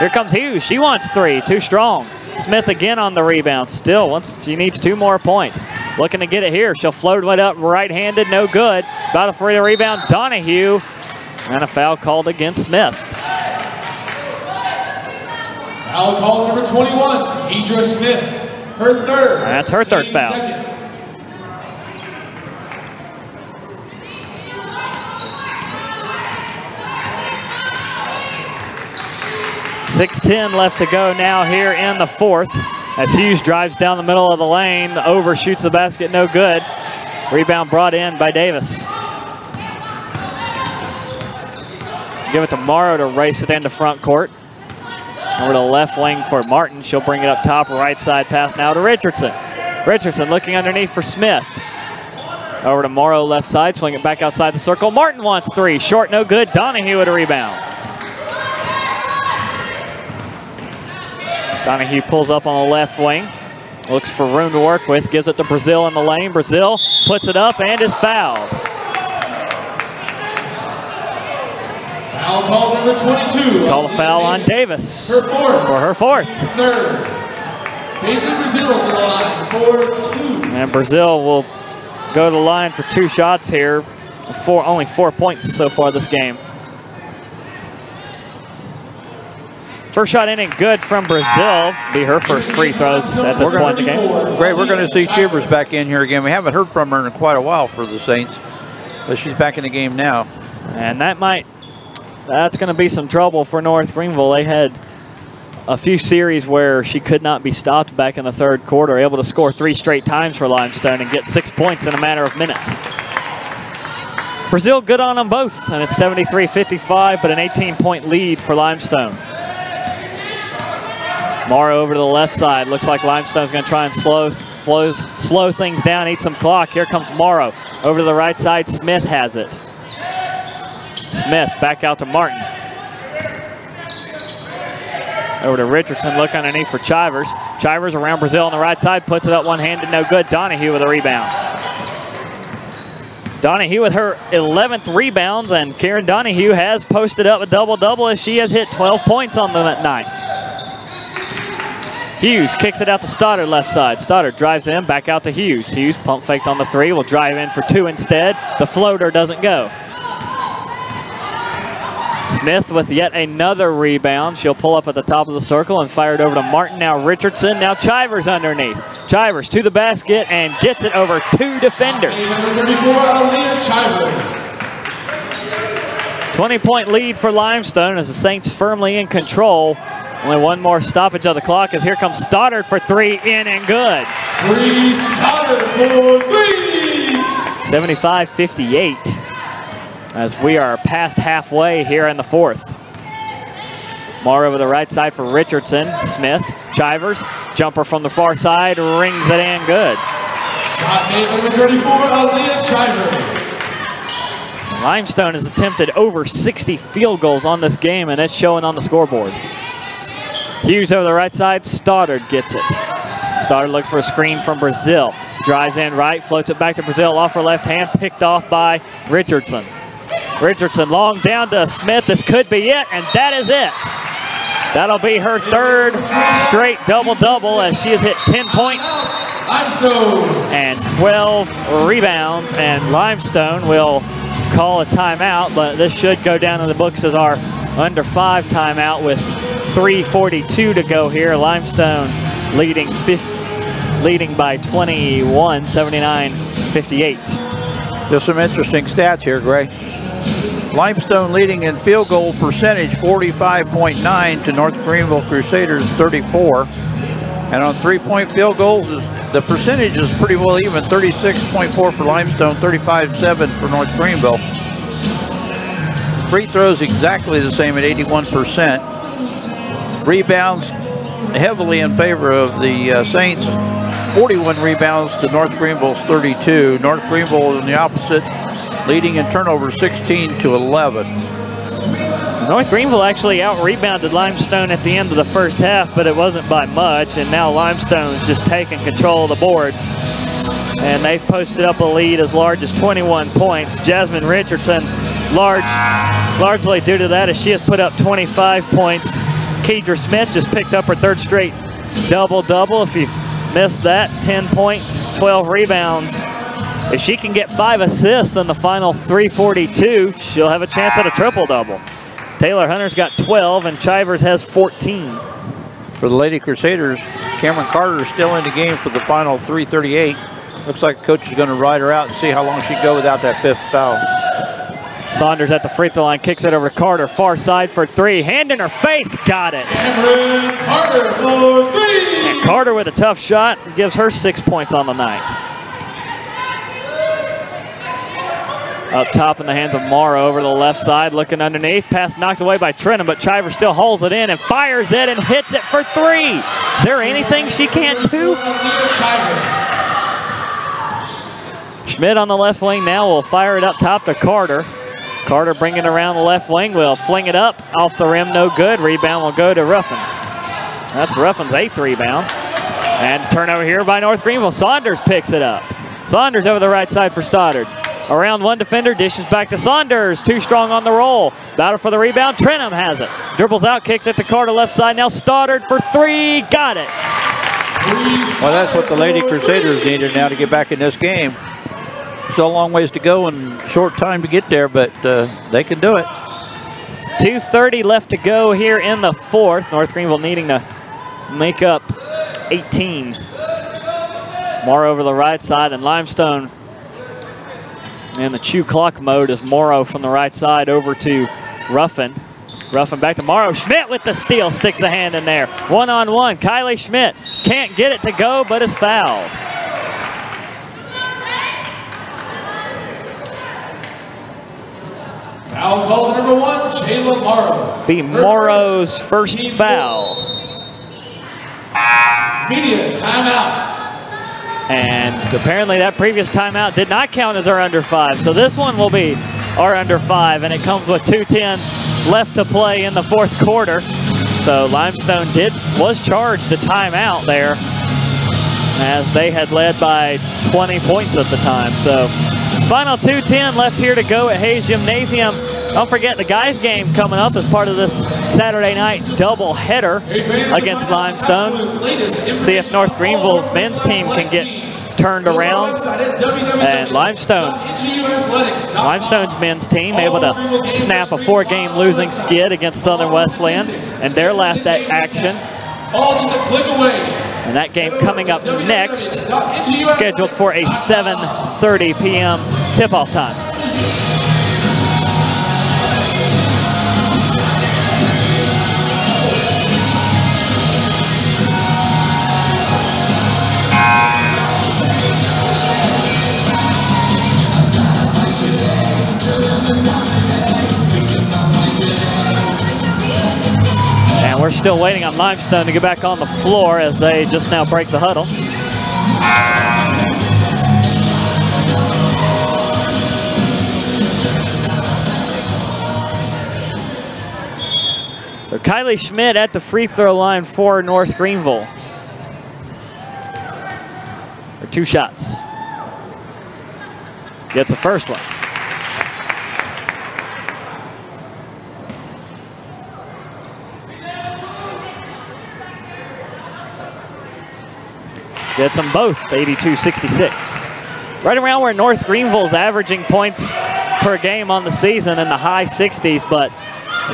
Here comes Hughes. She wants 3, too strong. Smith again on the rebound. Still, she needs 2 more points. Looking to get it here. She'll float it up right-handed, no good. Battle for the rebound, Donahue. And a foul called against Smith. Foul call number 21, Kedra Smith. Her 3rd. That's her 3rd foul. 6:10 left to go now here in the 4th. As Hughes drives down the middle of the lane, overshoots the basket, no good. Rebound brought in by Davis. Give it to Morrow to race it into front court. Over to the left wing for Martin. She'll bring it up top, right side pass now to Richardson. Richardson looking underneath for Smith. Over to Morrow, left side, swing it back outside the circle. Martin wants 3, short, no good. Donahue with a rebound. Donahue pulls up on the left wing, looks for room to work with, gives it to Brazil in the lane. Brazil puts it up and is fouled. Foul call number 22. Call a foul on Davis her 4th. For her 4th. 3rd. Bailey Brazil to the line for 2. And Brazil will go to the line for 2 shots here. Only 4 points so far this game. First shot in and good from Brazil. Be her first free throws at this point in the game. Great, we're going to see Chivers back in here again. We haven't heard from her in quite a while for the Saints, but she's back in the game now. And that's going to be some trouble for North Greenville. They had a few series where she could not be stopped back in the 3rd quarter, able to score 3 straight times for Limestone and get 6 points in a matter of minutes. Brazil good on them both, and it's 73-55, but an 18-point lead for Limestone. Morrow over to the left side. Looks like Limestone's going to try and slow things down, eat some clock. Here comes Morrow. Over to the right side, Smith has it. Smith back out to Martin. Over to Richardson, look underneath for Chivers. Chivers around Brazil on the right side, puts it up one-handed, no good. Donahue with a rebound. Donahue with her 11th rebounds, and Karen Donahue has posted up a double-double as she has hit 12 points on them at night. Hughes kicks it out to Stoddard left side. Stoddard drives in, back out to Hughes. Hughes pump faked on the three, will drive in for two instead. The floater doesn't go. Smith with yet another rebound. She'll pull up at the top of the circle and fire it over to Martin. Now Richardson, now Chivers underneath. Chivers to the basket and gets it over two defenders. 20-point lead for Limestone as the Saints firmly in control. Only one more stoppage of the clock as here comes Stoddard for three, in and good. Stoddard for three. 75-58 as we are past halfway here in the fourth. Morrow over the right side for Richardson. Smith, Chivers, jumper from the far side, rings it in good. Shot made number 34, Aaliyah Chivers. Limestone has attempted over 60 field goals on this game, and it's showing on the scoreboard. Hughes over the right side, Stoddard gets it. Stoddard looking for a screen from Brazil. Drives in right, floats it back to Brazil off her left hand, picked off by Richardson. Richardson long down to Smith, this could be it, and that is it. That'll be her third straight double-double as she has hit 10 points and 12 rebounds, and Limestone will call a timeout, but this should go down in the books as our under 5 timeout with 3:42 to go here. Limestone leading by 21, 79-58. There's some interesting stats here, Gray. Limestone leading in field goal percentage, 45.9 to North Greenville Crusaders 34. And on three-point field goals, the percentage is pretty well even, 36.4 for Limestone, 35.7 for North Greenville. Free throws exactly the same at 81%. Rebounds heavily in favor of the Saints. 41 rebounds to North Greenville's 32. North Greenville in the opposite, leading in turnovers 16-11. North Greenville actually out-rebounded Limestone at the end of the first half, but it wasn't by much, and now Limestone's just taking control of the boards. And they've posted up a lead as large as 21 points. Jasmine Richardson, largely due to that, as she has put up 25 points. Kedra Smith just picked up her third straight double-double. If you missed that, 10 points, 12 rebounds. If she can get 5 assists in the final 3:42, she'll have a chance at a triple-double. Taylor Hunter's got 12 and Chivers has 14. For the Lady Crusaders, Cameron Carter is still in the game for the final 3:38. Looks like coach is going to ride her out and see how long she can go without that 5th foul. Saunders at the free throw line, kicks it over to Carter, far side for three, hand in her face, got it. Cameron Carter for three. And Carter with a tough shot, gives her 6 points on the night. Up top in the hands of Morrow over the left side, looking underneath. Pass knocked away by Trenton, but Chivers still holds it in and fires it and hits it for three. Is there anything she can't do? Schmidt on the left wing now will fire it up top to Carter. Carter bringing it around the left wing, will fling it up, off the rim, no good. Rebound will go to Ruffin. That's Ruffin's 8th rebound. And turnover here by North Greenville. Saunders picks it up. Saunders over the right side for Stoddard. Around one defender, dishes back to Saunders. Too strong on the roll. Battle for the rebound, Trentham has it. Dribbles out, kicks it to Carter left side. Now Stoddard for three, got it. Well, that's what the Lady Crusaders needed now to get back in this game. Still a long ways to go and short time to get there, but they can do it. 2:30 left to go here in the fourth. North Greenville needing to make up 18. Morrow over the right side, and Limestone in the chew clock mode as Morrow from the right side over to Ruffin. Ruffin back to Morrow. Schmidt with the steal, sticks the hand in there. One-on-one, Kylie Schmidt can't get it to go, but is fouled. Foul call number 1, Jayla Morrow. Be Morrow's first foul. Media timeout. And apparently that previous timeout did not count as our under 5. So this one will be our under 5, and it comes with 2:10 left to play in the fourth quarter. So Limestone was charged a timeout there, as they had led by 20 points at the time. So final 2:10 left here to go at Hayes Gymnasium. Don't forget the guys game coming up as part of this Saturday night doubleheader against Limestone. See if North Greenville's men's team can get turned around. And Limestone's men's team able to snap a 4-game losing skid against Southern Wesleyan in their last action. All just a click away. And that game coming up next, scheduled for a 7:30 p.m. tip-off time. And we're still waiting on Limestone to get back on the floor as they just now break the huddle. So Kylie Schmidt at the free throw line for North Greenville. Or 2 shots. Gets the first one. Gets them both, 82-66. Right around where North Greenville's averaging points per game on the season in the high 60s, but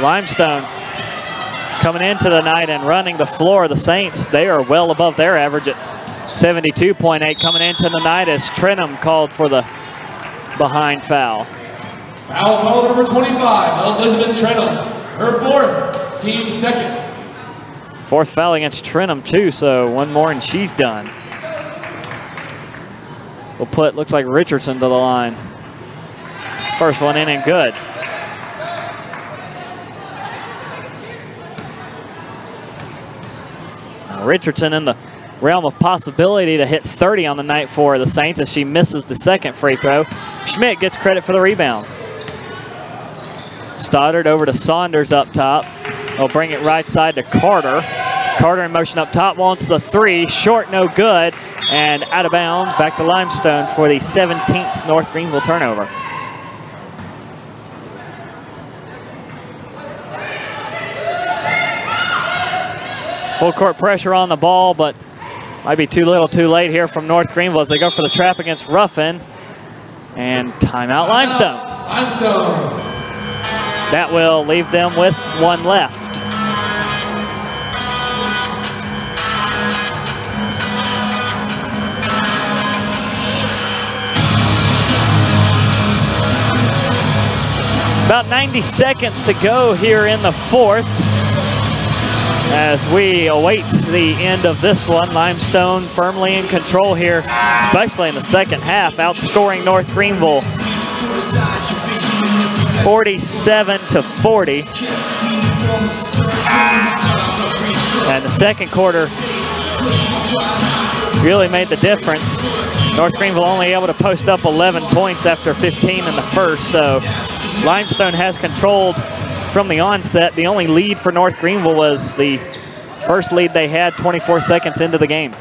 Limestone coming into the night and running the floor. The Saints, they are well above their average at 72.8 coming into the night as Trenum called for the behind foul. Foul call number 25, Elizabeth Trenum. Her 4th, team 2nd. 4th foul against Trenum too, so one more and she's done. We'll put, looks like Richardson to the line. First one in and good. Richardson in the realm of possibility to hit 30 on the night for the Saints as she misses the 2nd free throw. Schmidt gets credit for the rebound. Stoddard over to Saunders up top. They'll bring it right side to Carter. Carter in motion up top, wants the 3, short, no good, and out of bounds, back to Limestone for the 17th North Greenville turnover. Full court pressure on the ball, but might be too little too late here from North Greenville as they go for the trap against Ruffin. And timeout Limestone. Limestone. That will leave them with 1 left. About 90 seconds to go here in the 4th as we await the end of this one. Limestone firmly in control here, especially in the second half, outscoring North Greenville 47-40. And the second quarter really made the difference. North Greenville only able to post up 11 points after 15 in the first, so Limestone has controlled from the onset. The only lead for North Greenville was the first lead they had 24 seconds into the game.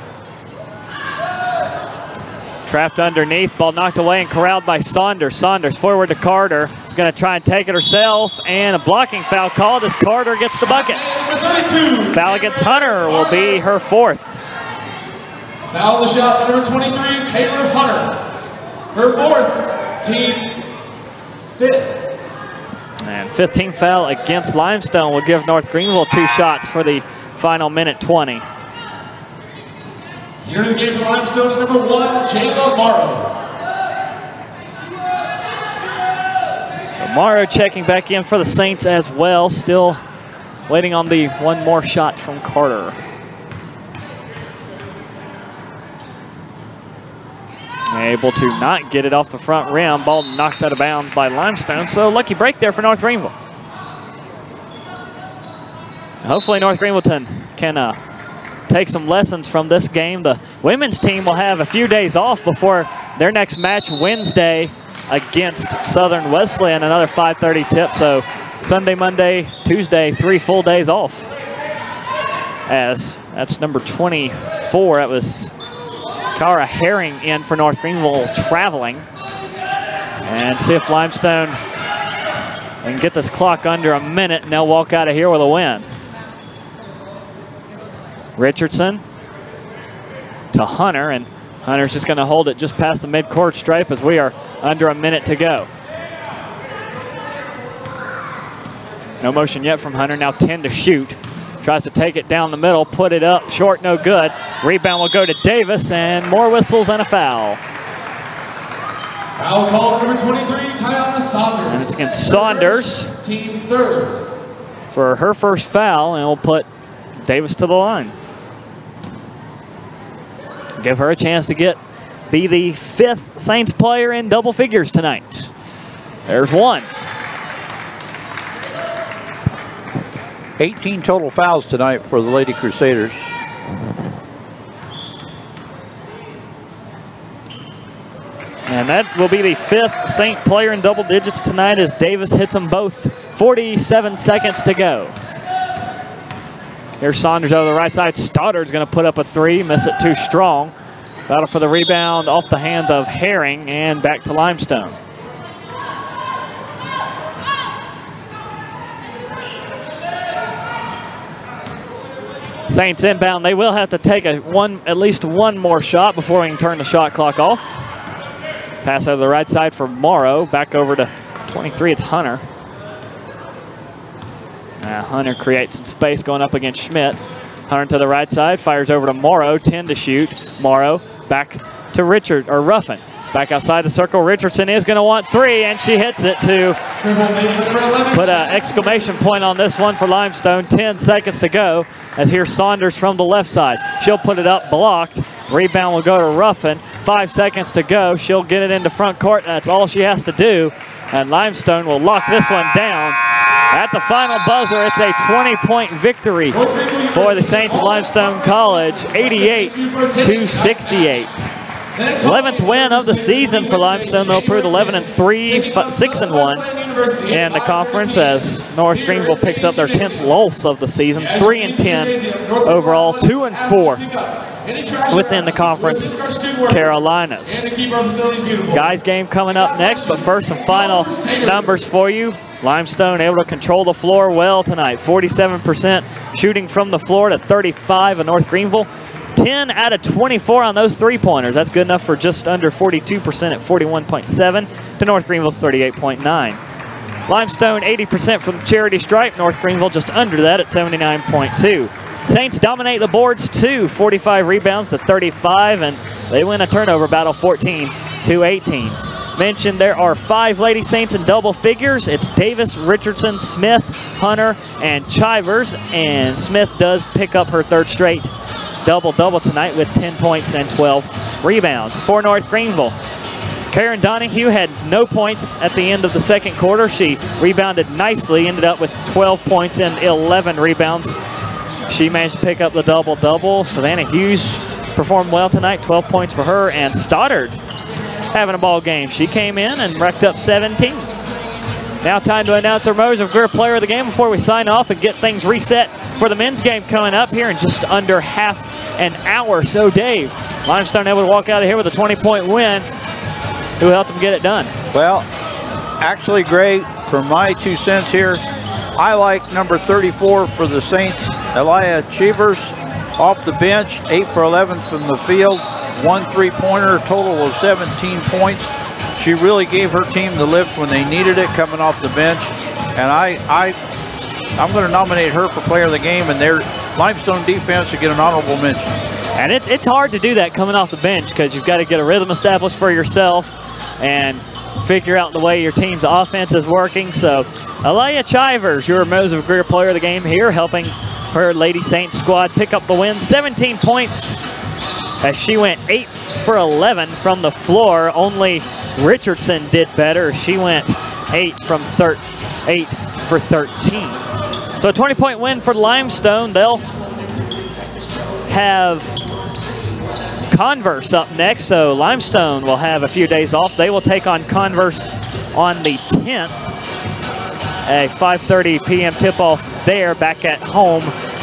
Trapped underneath, ball knocked away and corralled by Saunders. Saunders forward to Carter. She's going to try and take it herself, and a blocking foul called as Carter gets the bucket. Foul against Hunter will be her 4th. Foul the shot, number 23, Taylor Hunter. Her 4th, team 5th. And 15th foul against Limestone will give North Greenville 2 shots for the final minute 20. Here in the game for Limestone is number 1, Jayla Morrow. So Morrow checking back in for the Saints as well, still waiting on the 1 more shot from Carter. Able to not get it off the front rim. Ball knocked out of bounds by Limestone. So lucky break there for North Greenville. Hopefully North Greenville can take some lessons from this game. The women's team will have a few days off before their next match Wednesday against Southern Wesleyan, another 5:30 tip. So Sunday, Monday, Tuesday, 3 full days off. As that's number 24. That was Cara Herring in for North Greenville traveling. And see if Limestone can get this clock under a minute and they'll walk out of here with a win. Richardson to Hunter, and Hunter's just going to hold it just past the midcourt stripe as we are under a minute to go. No motion yet from Hunter, now 10 to shoot. Tries to take it down the middle, put it up, short, no good. Rebound will go to Davis, and more whistles and a foul. Foul call number 23, Tiana Saunders. And it's against Saunders. Team third. For her first foul, and we'll put Davis to the line. Give her a chance to be the 5th Saints player in double figures tonight. There's one. 18 total fouls tonight for the Lady Crusaders. And that will be the 5th Saint player in double digits tonight as Davis hits them both. 47 seconds to go. Here's Saunders over the right side. Stoddard's going to put up a 3, miss it too strong. Battle for the rebound off the hands of Herring and back to Limestone. Saints inbound. They will have to take at least one more shot before we can turn the shot clock off. Pass over the right side for Morrow. Back over to 23. It's Hunter. Hunter creates some space going up against Schmidt. Hunter to the right side. Fires over to Morrow. 10 to shoot. Morrow back to Ruffin. Back outside the circle. Richardson is going to want 3, and she hits it to put an exclamation point on this one for Limestone. 10 seconds to go as here's Saunders from the left side. She'll put it up, blocked. Rebound will go to Ruffin. 5 seconds to go. She'll get it into front court. That's all she has to do. And Limestone will lock this one down. At the final buzzer, it's a 20-point victory for the Saints of Limestone College, 88-68. 11th win of the season for Limestone. They'll prove 11-3, 6-1 in the conference as North Greenville picks up their 10th loss of the season. 3-10 overall, 2-4 within the conference Carolinas. Guys game coming up next, but first some final numbers for you. Limestone able to control the floor well tonight. 47% shooting from the floor to 35 of North Greenville. 10 out of 24 on those 3-pointers. That's good enough for just under 42% at 41.7 to North Greenville's 38.9. Limestone 80% from the charity stripe. North Greenville just under that at 79.2. Saints dominate the boards too. 45 rebounds to 35, and they win a turnover battle 14-18. Mentioned there are 5 Lady Saints in double figures. It's Davis, Richardson, Smith, Hunter, and Chivers, and Smith does pick up her 3rd straight double-double tonight with 10 points and 12 rebounds. For North Greenville, Karen Donahue had no points at the end of the 2nd quarter. She rebounded nicely, ended up with 12 points and 11 rebounds. She managed to pick up the double-double. Savannah Hughes performed well tonight, 12 points for her, and Stoddard having a ball game. She came in and racked up 17. Now time to announce our Moser of Greer Player of the Game before we sign off and get things reset for the men's game coming up here in just under half an hour. So Dave, Limestone able to walk out of here with a 20-point win. Who helped them get it done? Well, actually, Gray, for my 2 cents here, I like number 34 for the Saints, Elia Chevers, off the bench, 8 for 11 from the field, 1 3-pointer, total of 17 points. She really gave her team the lift when they needed it coming off the bench. And I'm going to nominate her for player of the game, and their Limestone defense should get an honorable mention. And it's hard to do that coming off the bench because you've got to get a rhythm established for yourself and figure out the way your team's offense is working. So Elia Chivers, your Moser of Greer Player of the Game here, helping her Lady Saints squad pick up the win. 17 points as she went 8 for 11 from the floor. Only Richardson did better. She went 8 for 13. So a 20-point win for Limestone. They'll have Converse up next, so Limestone will have a few days off. They will take on Converse on the 10th. A 5:30 p.m. tip-off there back at home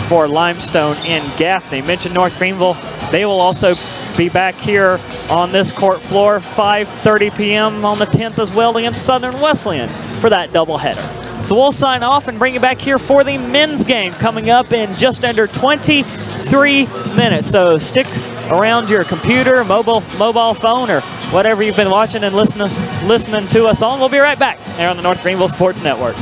for Limestone in Gaffney. Mentioned North Greenville. They will also be back here on this court floor 5:30 p.m. on the 10th as well against Southern Wesleyan for that doubleheader. So we'll sign off and bring you back here for the men's game coming up in just under 23 minutes. So stick around your computer, mobile phone, or whatever you've been watching and listening to us on. We'll be right back here on the North Greenville Sports Network.